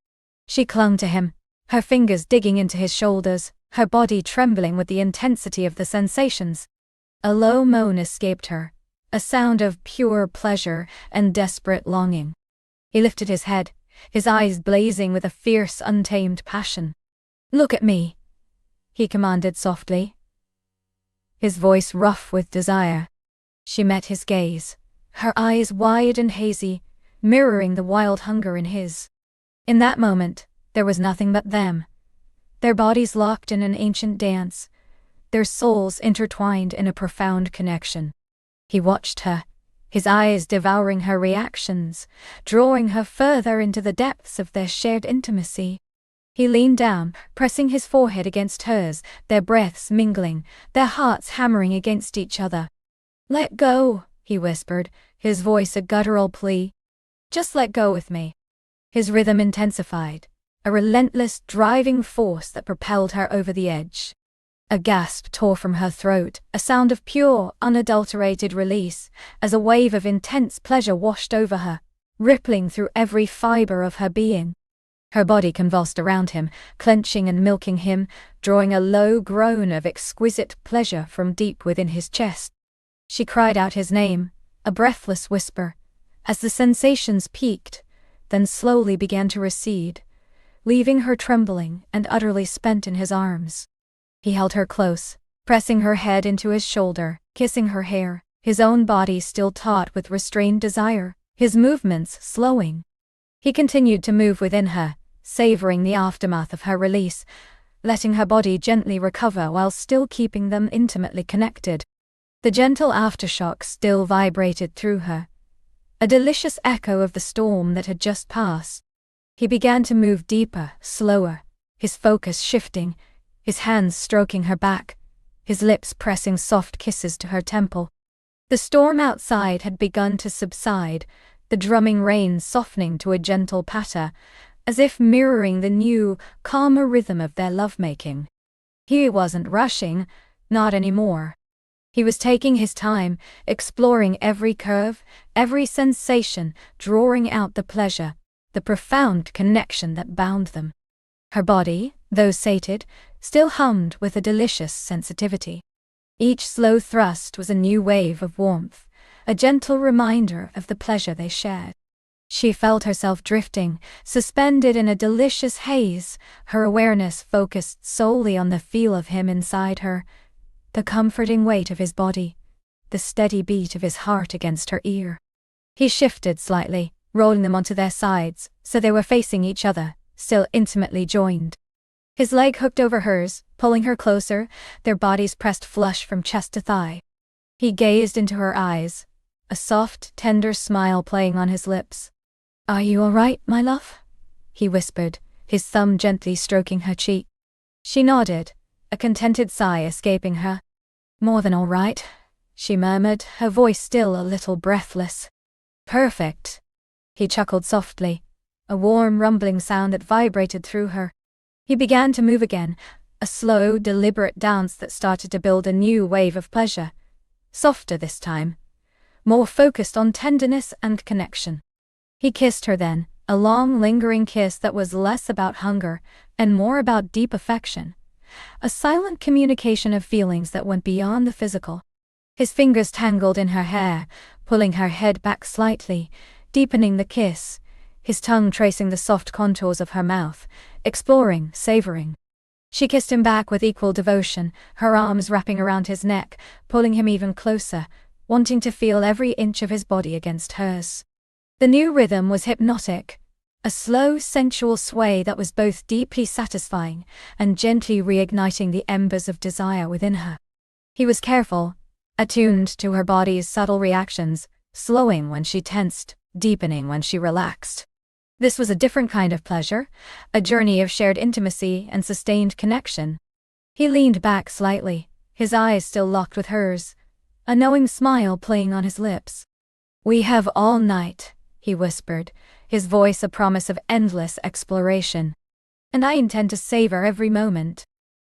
She clung to him, her fingers digging into his shoulders, her body trembling with the intensity of the sensations. A low moan escaped her, a sound of pure pleasure and desperate longing. He lifted his head, his eyes blazing with a fierce, untamed passion. "Look at me," he commanded softly, his voice rough with desire. She met his gaze, her eyes wide and hazy, mirroring the wild hunger in his. In that moment, there was nothing but them, their bodies locked in an ancient dance, their souls intertwined in a profound connection. He watched her, his eyes devouring her reactions, drawing her further into the depths of their shared intimacy. He leaned down, pressing his forehead against hers, their breaths mingling, their hearts hammering against each other. "Let go," he whispered, his voice a guttural plea. "Just let go with me." His rhythm intensified, a relentless driving force that propelled her over the edge. A gasp tore from her throat, a sound of pure, unadulterated release, as a wave of intense pleasure washed over her, rippling through every fiber of her being. Her body convulsed around him, clenching and milking him, drawing a low groan of exquisite pleasure from deep within his chest. She cried out his name, a breathless whisper, as the sensations peaked, then slowly began to recede, leaving her trembling and utterly spent in his arms. He held her close, pressing her head into his shoulder, kissing her hair, his own body still taut with restrained desire, his movements slowing. He continued to move within her, savoring the aftermath of her release, letting her body gently recover while still keeping them intimately connected. The gentle aftershock still vibrated through her, a delicious echo of the storm that had just passed. He began to move deeper, slower, his focus shifting, his hands stroking her back, his lips pressing soft kisses to her temple. The storm outside had begun to subside, the drumming rain softening to a gentle patter, as if mirroring the new, calmer rhythm of their lovemaking. He wasn't rushing, not anymore. He was taking his time, exploring every curve, every sensation, drawing out the pleasure, the profound connection that bound them. Her body, though sated, still hummed with a delicious sensitivity. Each slow thrust was a new wave of warmth, a gentle reminder of the pleasure they shared. She felt herself drifting, suspended in a delicious haze, her awareness focused solely on the feel of him inside her, the comforting weight of his body, the steady beat of his heart against her ear. He shifted slightly, rolling them onto their sides, so they were facing each other, still intimately joined. His leg hooked over hers, pulling her closer, their bodies pressed flush from chest to thigh. He gazed into her eyes, a soft, tender smile playing on his lips. "Are you all right, my love?" he whispered, his thumb gently stroking her cheek. She nodded, a contented sigh escaping her. "More than all right," she murmured, her voice still a little breathless. "Perfect." He chuckled softly, a warm rumbling sound that vibrated through her. He began to move again, a slow, deliberate dance that started to build a new wave of pleasure. Softer this time, more focused on tenderness and connection. He kissed her then, a long, lingering kiss that was less about hunger and more about deep affection, a silent communication of feelings that went beyond the physical. His fingers tangled in her hair, pulling her head back slightly, deepening the kiss, his tongue tracing the soft contours of her mouth, exploring, savoring. She kissed him back with equal devotion, her arms wrapping around his neck, pulling him even closer, wanting to feel every inch of his body against hers. The new rhythm was hypnotic, a slow, sensual sway that was both deeply satisfying and gently reigniting the embers of desire within her. He was careful, attuned to her body's subtle reactions, slowing when she tensed, deepening when she relaxed. This was a different kind of pleasure, a journey of shared intimacy and sustained connection. He leaned back slightly, his eyes still locked with hers, a knowing smile playing on his lips. "We have all night," he whispered, his voice a promise of endless exploration. "And I intend to savor every moment."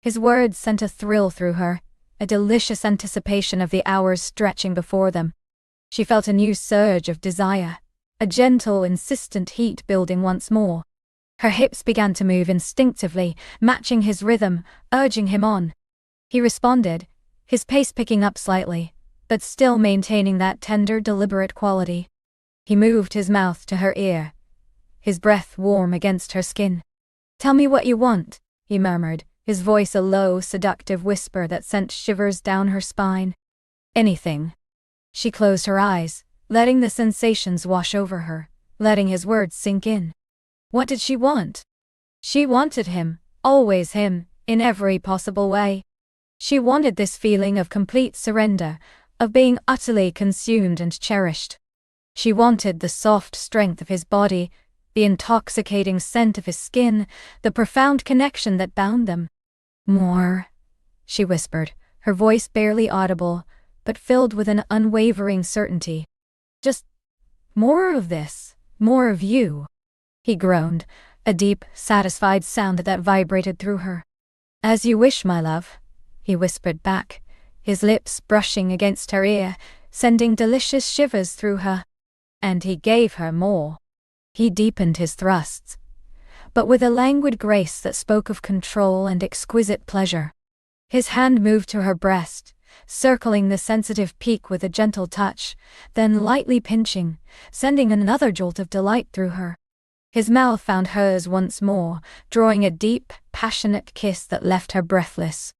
His words sent a thrill through her, a delicious anticipation of the hours stretching before them. She felt a new surge of desire, a gentle, insistent heat building once more. Her hips began to move instinctively, matching his rhythm, urging him on. He responded, his pace picking up slightly, but still maintaining that tender, deliberate quality. He moved his mouth to her ear, his breath warm against her skin. "Tell me what you want," he murmured, his voice a low, seductive whisper that sent shivers down her spine. "Anything." She closed her eyes, letting the sensations wash over her, letting his words sink in. What did she want? She wanted him, always him, in every possible way. She wanted this feeling of complete surrender, of being utterly consumed and cherished. She wanted the soft strength of his body, the intoxicating scent of his skin, the profound connection that bound them. "More," she whispered, her voice barely audible, but filled with an unwavering certainty. "Just more of this, more of you." He groaned, a deep, satisfied sound that vibrated through her. "As you wish, my love," he whispered back, his lips brushing against her ear, sending delicious shivers through her. And he gave her more. He deepened his thrusts, but with a languid grace that spoke of control and exquisite pleasure. His hand moved to her breast, circling the sensitive peak with a gentle touch, then lightly pinching, sending another jolt of delight through her. His mouth found hers once more, drawing a deep, passionate kiss that left her breathless.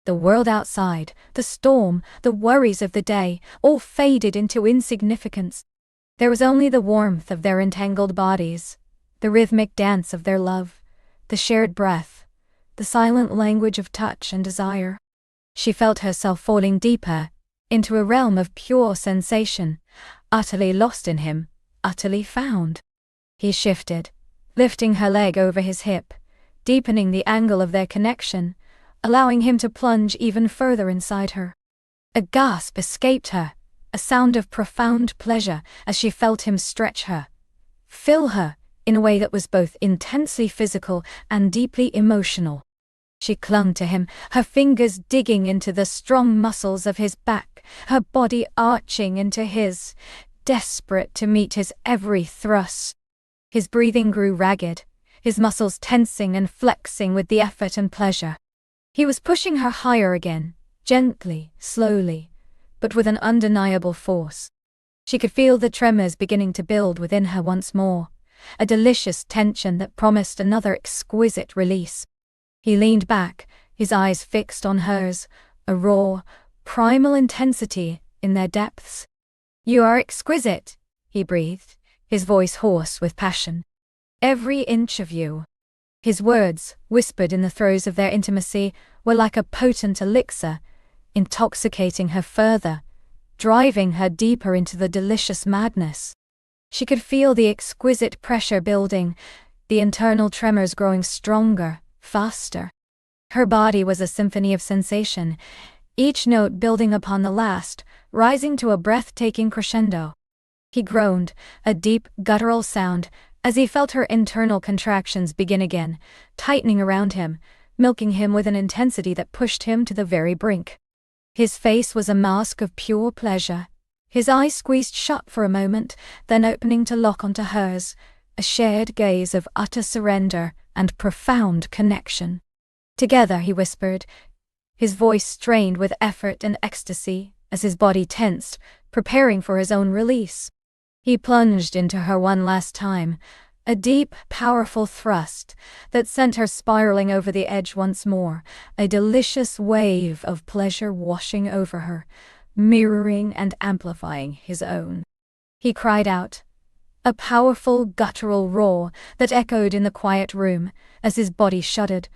The world outside, the storm, the worries of the day, all faded into insignificance. There was only the warmth of their entangled bodies, the rhythmic dance of their love, the shared breath, the silent language of touch and desire. She felt herself falling deeper, into a realm of pure sensation, utterly lost in him, utterly found. He shifted, lifting her leg over his hip, deepening the angle of their connection, allowing him to plunge even further inside her. A gasp escaped her, a sound of profound pleasure as she felt him stretch her, fill her, in a way that was both intensely physical and deeply emotional. She clung to him, her fingers digging into the strong muscles of his back, her body arching into his, desperate to meet his every thrust. His breathing grew ragged, his muscles tensing and flexing with the effort and pleasure. He was pushing her higher again, gently, slowly, but with an undeniable force. She could feel the tremors beginning to build within her once more, a delicious tension that promised another exquisite release. He leaned back, his eyes fixed on hers, a raw, primal intensity in their depths. "You are exquisite," he breathed, his voice hoarse with passion. "Every inch of you." His words, whispered in the throes of their intimacy, were like a potent elixir, intoxicating her further, driving her deeper into the delicious madness. She could feel the exquisite pressure building, the internal tremors growing stronger, faster. Her body was a symphony of sensation, each note building upon the last, rising to a breathtaking crescendo. He groaned, a deep, guttural sound, as he felt her internal contractions begin again, tightening around him, milking him with an intensity that pushed him to the very brink. His face was a mask of pure pleasure, his eyes squeezed shut for a moment, then opening to lock onto hers, a shared gaze of utter surrender and profound connection. "Together," he whispered, his voice strained with effort and ecstasy, as his body tensed, preparing for his own release. He plunged into her one last time, a deep, powerful thrust that sent her spiraling over the edge once more, a delicious wave of pleasure washing over her, mirroring and amplifying his own. He cried out, a powerful guttural roar that echoed in the quiet room as his body shuddered,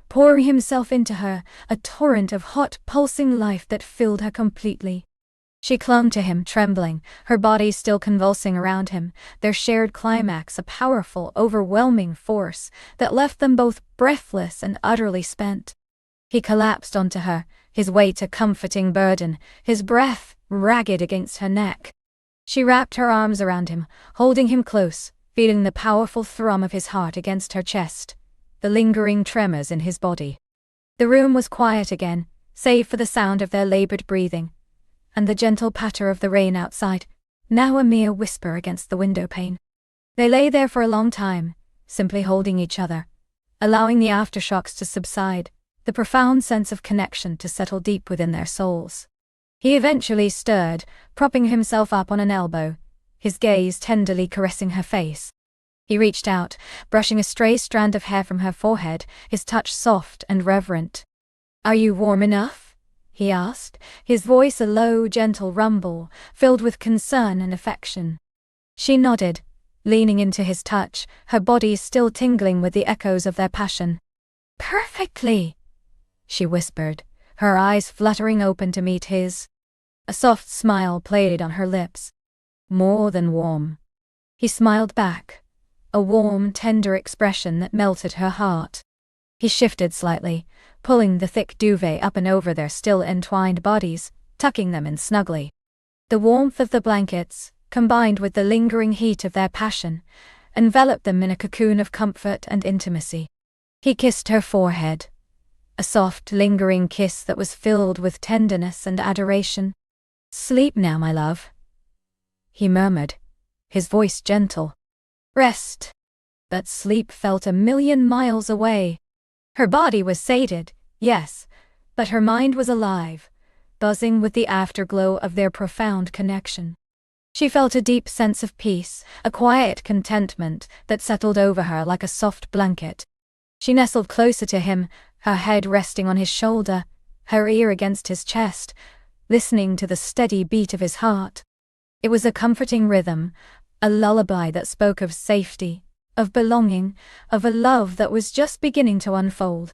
pouring himself into her, a torrent of hot, pulsing life that filled her completely. She clung to him, trembling, her body still convulsing around him, their shared climax a powerful, overwhelming force that left them both breathless and utterly spent. He collapsed onto her, his weight a comforting burden, his breath ragged against her neck. She wrapped her arms around him, holding him close, feeling the powerful thrum of his heart against her chest, the lingering tremors in his body. The room was quiet again, save for the sound of their labored breathing, and the gentle patter of the rain outside, now a mere whisper against the window pane. They lay there for a long time, simply holding each other, allowing the aftershocks to subside, the profound sense of connection to settle deep within their souls. He eventually stirred, propping himself up on an elbow, his gaze tenderly caressing her face. He reached out, brushing a stray strand of hair from her forehead, his touch soft and reverent. "Are you warm enough?" he asked, his voice a low, gentle rumble, filled with concern and affection. She nodded, leaning into his touch, her body still tingling with the echoes of their passion. "Perfectly," she whispered, her eyes fluttering open to meet his. A soft smile played on her lips. "More than warm." He smiled back, a warm, tender expression that melted her heart. He shifted slightly, pulling the thick duvet up and over their still entwined bodies, tucking them in snugly. The warmth of the blankets, combined with the lingering heat of their passion, enveloped them in a cocoon of comfort and intimacy. He kissed her forehead, a soft, lingering kiss that was filled with tenderness and adoration. "Sleep now, my love," he murmured, his voice gentle. "Rest." But sleep felt a million miles away. Her body was sated, yes, but her mind was alive, buzzing with the afterglow of their profound connection. She felt a deep sense of peace, a quiet contentment that settled over her like a soft blanket. She nestled closer to him, her head resting on his shoulder, her ear against his chest, listening to the steady beat of his heart. It was a comforting rhythm, a lullaby that spoke of safety, of belonging, of a love that was just beginning to unfold.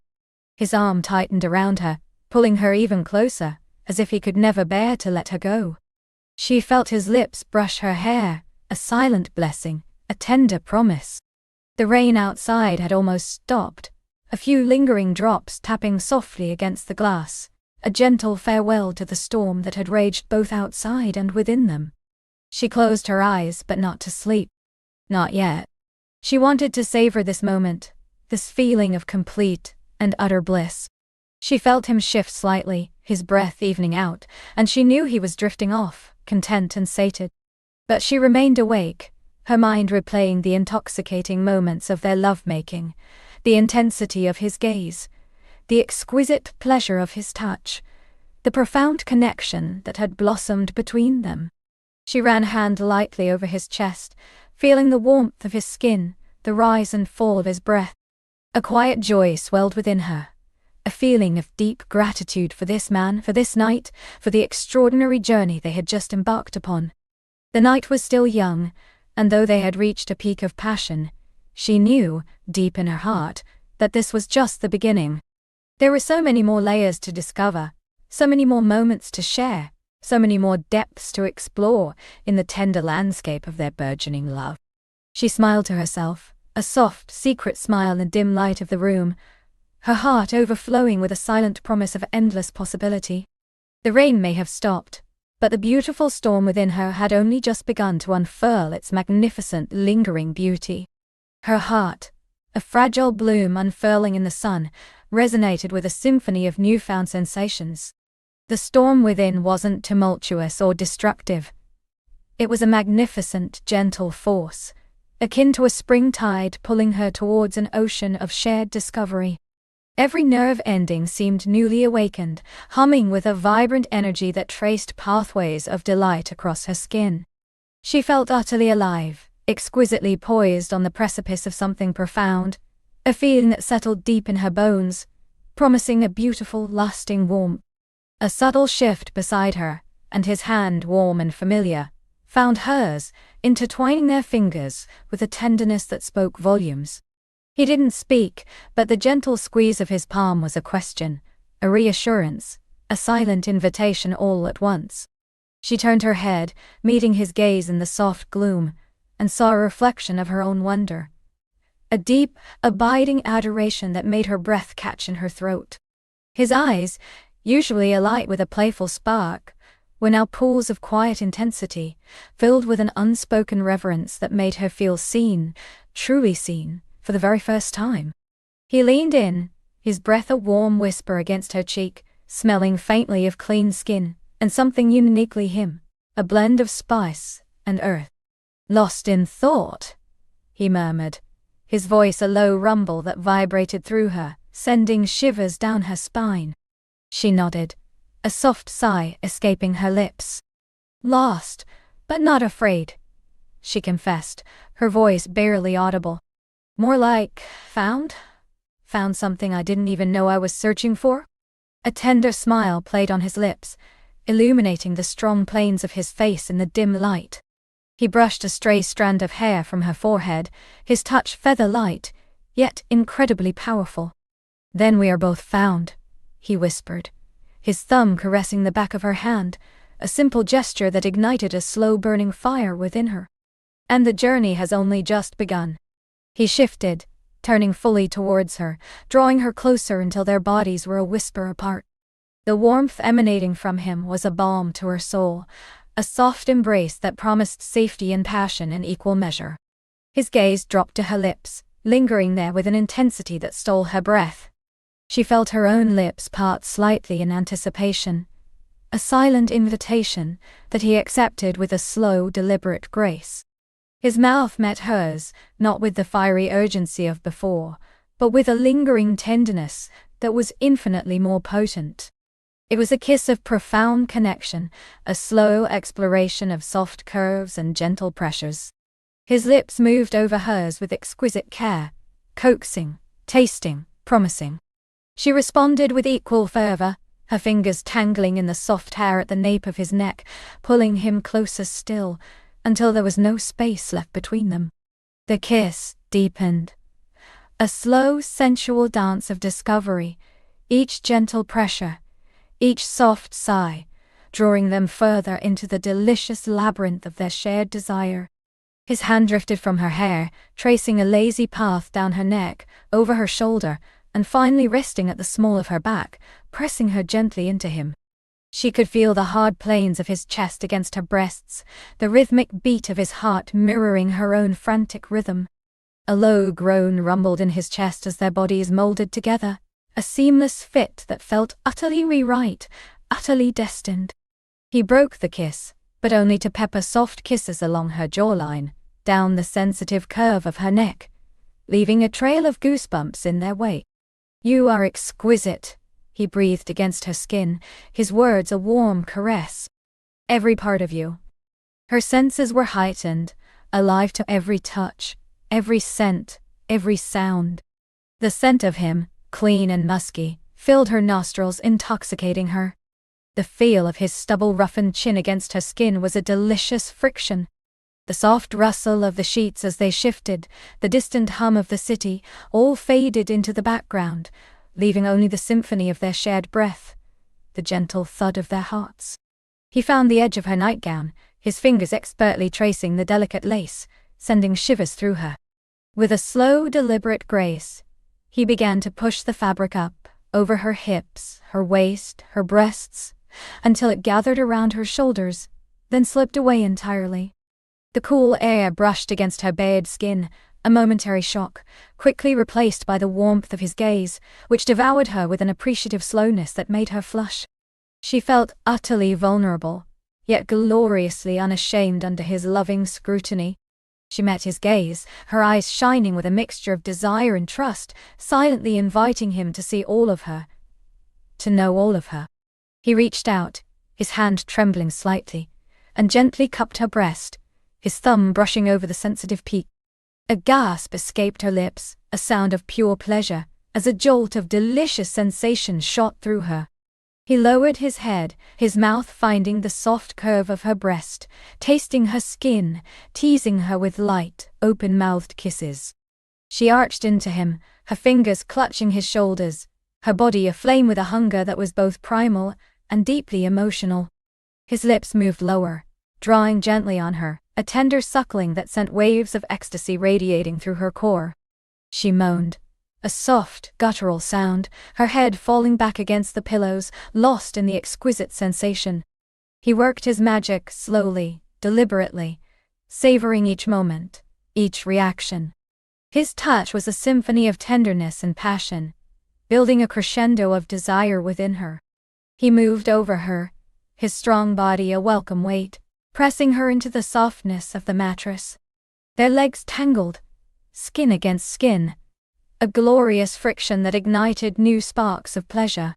His arm tightened around her, pulling her even closer, as if he could never bear to let her go. She felt his lips brush her hair, a silent blessing, a tender promise. The rain outside had almost stopped, a few lingering drops tapping softly against the glass, a gentle farewell to the storm that had raged both outside and within them. She closed her eyes, but not to sleep. Not yet. She wanted to savor this moment, this feeling of complete and utter bliss. She felt him shift slightly, his breath evening out, and she knew he was drifting off, content and sated. But she remained awake, her mind replaying the intoxicating moments of their lovemaking, the intensity of his gaze, the exquisite pleasure of his touch, the profound connection that had blossomed between them. She ran a hand lightly over his chest, feeling the warmth of his skin, the rise and fall of his breath. A quiet joy swelled within her, a feeling of deep gratitude for this man, for this night, for the extraordinary journey they had just embarked upon. The night was still young, and though they had reached a peak of passion, she knew, deep in her heart, that this was just the beginning. There were so many more layers to discover, so many more moments to share, so many more depths to explore in the tender landscape of their burgeoning love. She smiled to herself, a soft, secret smile in the dim light of the room, her heart overflowing with a silent promise of endless possibility. The rain may have stopped, but the beautiful storm within her had only just begun to unfurl its magnificent, lingering beauty. Her heart, a fragile bloom unfurling in the sun, resonated with a symphony of newfound sensations. The storm within wasn't tumultuous or destructive. It was a magnificent, gentle force, akin to a spring tide pulling her towards an ocean of shared discovery. Every nerve ending seemed newly awakened, humming with a vibrant energy that traced pathways of delight across her skin. She felt utterly alive, exquisitely poised on the precipice of something profound, a feeling that settled deep in her bones, promising a beautiful, lasting warmth. A subtle shift beside her, and his hand, warm and familiar, found hers, intertwining their fingers with a tenderness that spoke volumes. He didn't speak, but the gentle squeeze of his palm was a question, a reassurance, a silent invitation all at once. She turned her head, meeting his gaze in the soft gloom, and saw a reflection of her own wonder. A deep, abiding adoration that made her breath catch in her throat. His eyes, usually alight with a playful spark, were now pools of quiet intensity, filled with an unspoken reverence that made her feel seen, truly seen, for the very first time. He leaned in, his breath a warm whisper against her cheek, smelling faintly of clean skin, and something uniquely him, a blend of spice and earth. "Lost in thought," he murmured, his voice a low rumble that vibrated through her, sending shivers down her spine. She nodded, a soft sigh escaping her lips. "Lost, but not afraid," she confessed, her voice barely audible. "More like found something I didn't even know I was searching for?" A tender smile played on his lips, illuminating the strong planes of his face in the dim light. He brushed a stray strand of hair from her forehead, his touch feather-light, yet incredibly powerful. "Then we are both found," he whispered, his thumb caressing the back of her hand, a simple gesture that ignited a slow-burning fire within her. "And the journey has only just begun." He shifted, turning fully towards her, drawing her closer until their bodies were a whisper apart. The warmth emanating from him was a balm to her soul, a soft embrace that promised safety and passion in equal measure. His gaze dropped to her lips, lingering there with an intensity that stole her breath. She felt her own lips part slightly in anticipation, a silent invitation that he accepted with a slow, deliberate grace. His mouth met hers, not with the fiery urgency of before, but with a lingering tenderness that was infinitely more potent. It was a kiss of profound connection, a slow exploration of soft curves and gentle pressures. His lips moved over hers with exquisite care, coaxing, tasting, promising. She responded with equal fervor, her fingers tangling in the soft hair at the nape of his neck, pulling him closer still, until there was no space left between them. The kiss deepened. A slow, sensual dance of discovery, each gentle pressure, each soft sigh, drawing them further into the delicious labyrinth of their shared desire. His hand drifted from her hair, tracing a lazy path down her neck, over her shoulder, and finally resting at the small of her back, pressing her gently into him. She could feel the hard planes of his chest against her breasts, the rhythmic beat of his heart mirroring her own frantic rhythm. A low groan rumbled in his chest as their bodies molded together, a seamless fit that felt utterly right, utterly destined. He broke the kiss, but only to pepper soft kisses along her jawline, down the sensitive curve of her neck, leaving a trail of goosebumps in their wake. "You are exquisite," he breathed against her skin, his words a warm caress. "Every part of you." Her senses were heightened, alive to every touch, every scent, every sound. The scent of him, clean and musky, filled her nostrils, intoxicating her. The feel of his stubble-roughened chin against her skin was a delicious friction. The soft rustle of the sheets as they shifted, the distant hum of the city, all faded into the background, leaving only the symphony of their shared breath, the gentle thud of their hearts. He found the edge of her nightgown, his fingers expertly tracing the delicate lace, sending shivers through her. With a slow, deliberate grace, he began to push the fabric up, over her hips, her waist, her breasts, until it gathered around her shoulders, then slipped away entirely. The cool air brushed against her bared skin, a momentary shock, quickly replaced by the warmth of his gaze, which devoured her with an appreciative slowness that made her flush. She felt utterly vulnerable, yet gloriously unashamed under his loving scrutiny. She met his gaze, her eyes shining with a mixture of desire and trust, silently inviting him to see all of her, to know all of her. He reached out, his hand trembling slightly, and gently cupped her breast, his thumb brushing over the sensitive peak. A gasp escaped her lips, a sound of pure pleasure, as a jolt of delicious sensation shot through her. He lowered his head, his mouth finding the soft curve of her breast, tasting her skin, teasing her with light, open-mouthed kisses. She arched into him, her fingers clutching his shoulders, her body aflame with a hunger that was both primal and deeply emotional. His lips moved lower, drawing gently on her, a tender suckling that sent waves of ecstasy radiating through her core. She moaned, a soft, guttural sound, her head falling back against the pillows, lost in the exquisite sensation. He worked his magic slowly, deliberately, savoring each moment, each reaction. His touch was a symphony of tenderness and passion, building a crescendo of desire within her. He moved over her, his strong body a welcome weight, pressing her into the softness of the mattress. Their legs tangled, skin against skin, a glorious friction that ignited new sparks of pleasure.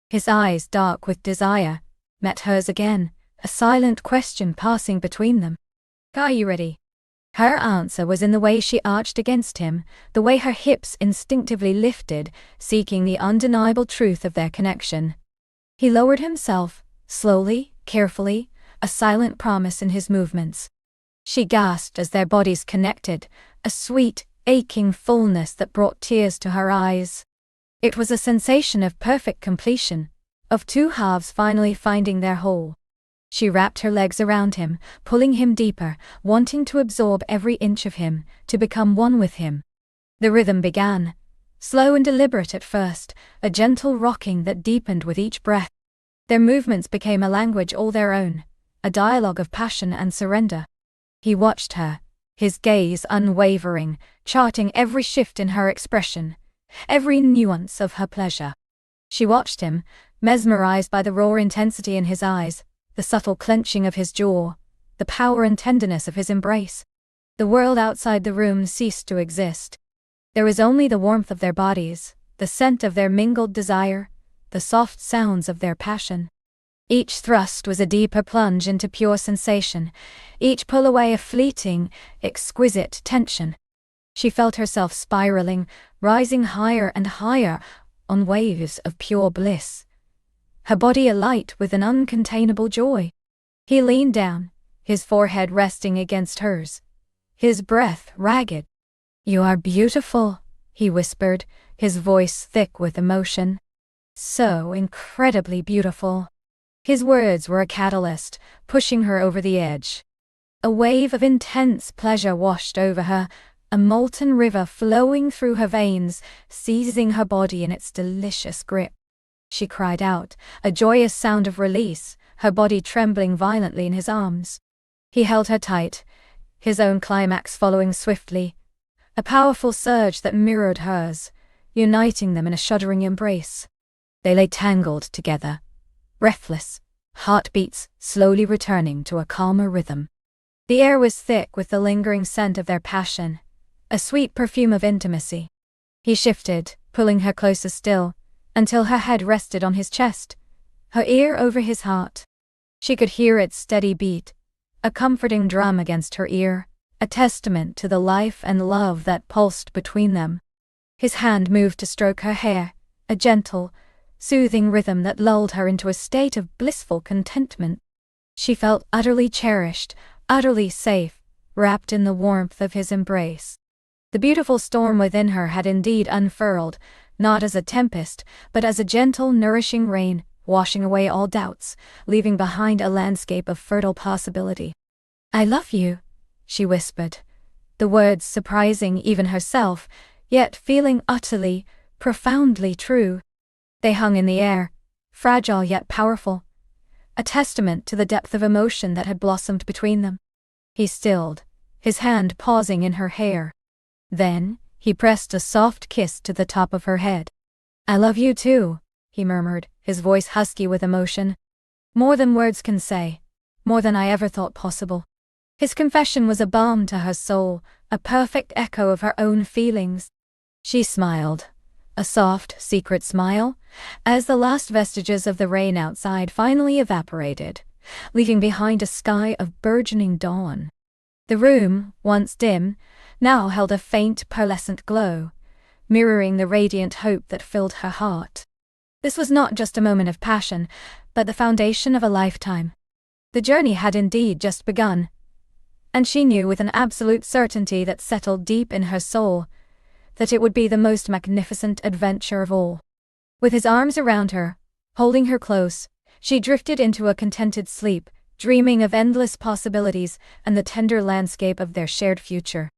His eyes, dark with desire, met hers again, a silent question passing between them. "Are you ready?" Her answer was in the way she arched against him, the way her hips instinctively lifted, seeking the undeniable truth of their connection. He lowered himself, slowly, carefully, a silent promise in his movements. She gasped as their bodies connected, a sweet, aching fullness that brought tears to her eyes. It was a sensation of perfect completion, of two halves finally finding their whole. She wrapped her legs around him, pulling him deeper, wanting to absorb every inch of him, to become one with him. The rhythm began, slow and deliberate at first, a gentle rocking that deepened with each breath. Their movements became a language all their own, a dialogue of passion and surrender. He watched her, his gaze unwavering, charting every shift in her expression, every nuance of her pleasure. She watched him, mesmerized by the raw intensity in his eyes, the subtle clenching of his jaw, the power and tenderness of his embrace. The world outside the room ceased to exist. There was only the warmth of their bodies, the scent of their mingled desire, the soft sounds of their passion. Each thrust was a deeper plunge into pure sensation, each pull away a fleeting, exquisite tension. She felt herself spiraling, rising higher and higher, on waves of pure bliss, her body alight with an uncontainable joy. He leaned down, his forehead resting against hers, his breath ragged. "You are beautiful," he whispered, his voice thick with emotion. "So incredibly beautiful." His words were a catalyst, pushing her over the edge. A wave of intense pleasure washed over her, a molten river flowing through her veins, seizing her body in its delicious grip. She cried out, a joyous sound of release, her body trembling violently in his arms. He held her tight, his own climax following swiftly, a powerful surge that mirrored hers, uniting them in a shuddering embrace. They lay tangled together, breathless, heartbeats slowly returning to a calmer rhythm. The air was thick with the lingering scent of their passion, a sweet perfume of intimacy. He shifted, pulling her closer still, until her head rested on his chest, her ear over his heart. She could hear its steady beat, a comforting drum against her ear, a testament to the life and love that pulsed between them. His hand moved to stroke her hair, a gentle, soothing rhythm that lulled her into a state of blissful contentment. She felt utterly cherished, utterly safe, wrapped in the warmth of his embrace. The beautiful storm within her had indeed unfurled, not as a tempest, but as a gentle, nourishing rain, washing away all doubts, leaving behind a landscape of fertile possibility. "I love you," she whispered, the words surprising even herself, yet feeling utterly, profoundly true. They hung in the air, fragile yet powerful, a testament to the depth of emotion that had blossomed between them. He stilled, his hand pausing in her hair. Then, he pressed a soft kiss to the top of her head. "I love you too," he murmured, his voice husky with emotion. "More than words can say, more than I ever thought possible." His confession was a balm to her soul, a perfect echo of her own feelings. She smiled, a soft, secret smile, as the last vestiges of the rain outside finally evaporated, leaving behind a sky of burgeoning dawn. The room, once dim, now held a faint pearlescent glow, mirroring the radiant hope that filled her heart. This was not just a moment of passion, but the foundation of a lifetime. The journey had indeed just begun, and she knew with an absolute certainty that settled deep in her soul that it would be the most magnificent adventure of all. With his arms around her, holding her close, she drifted into a contented sleep, dreaming of endless possibilities and the tender landscape of their shared future.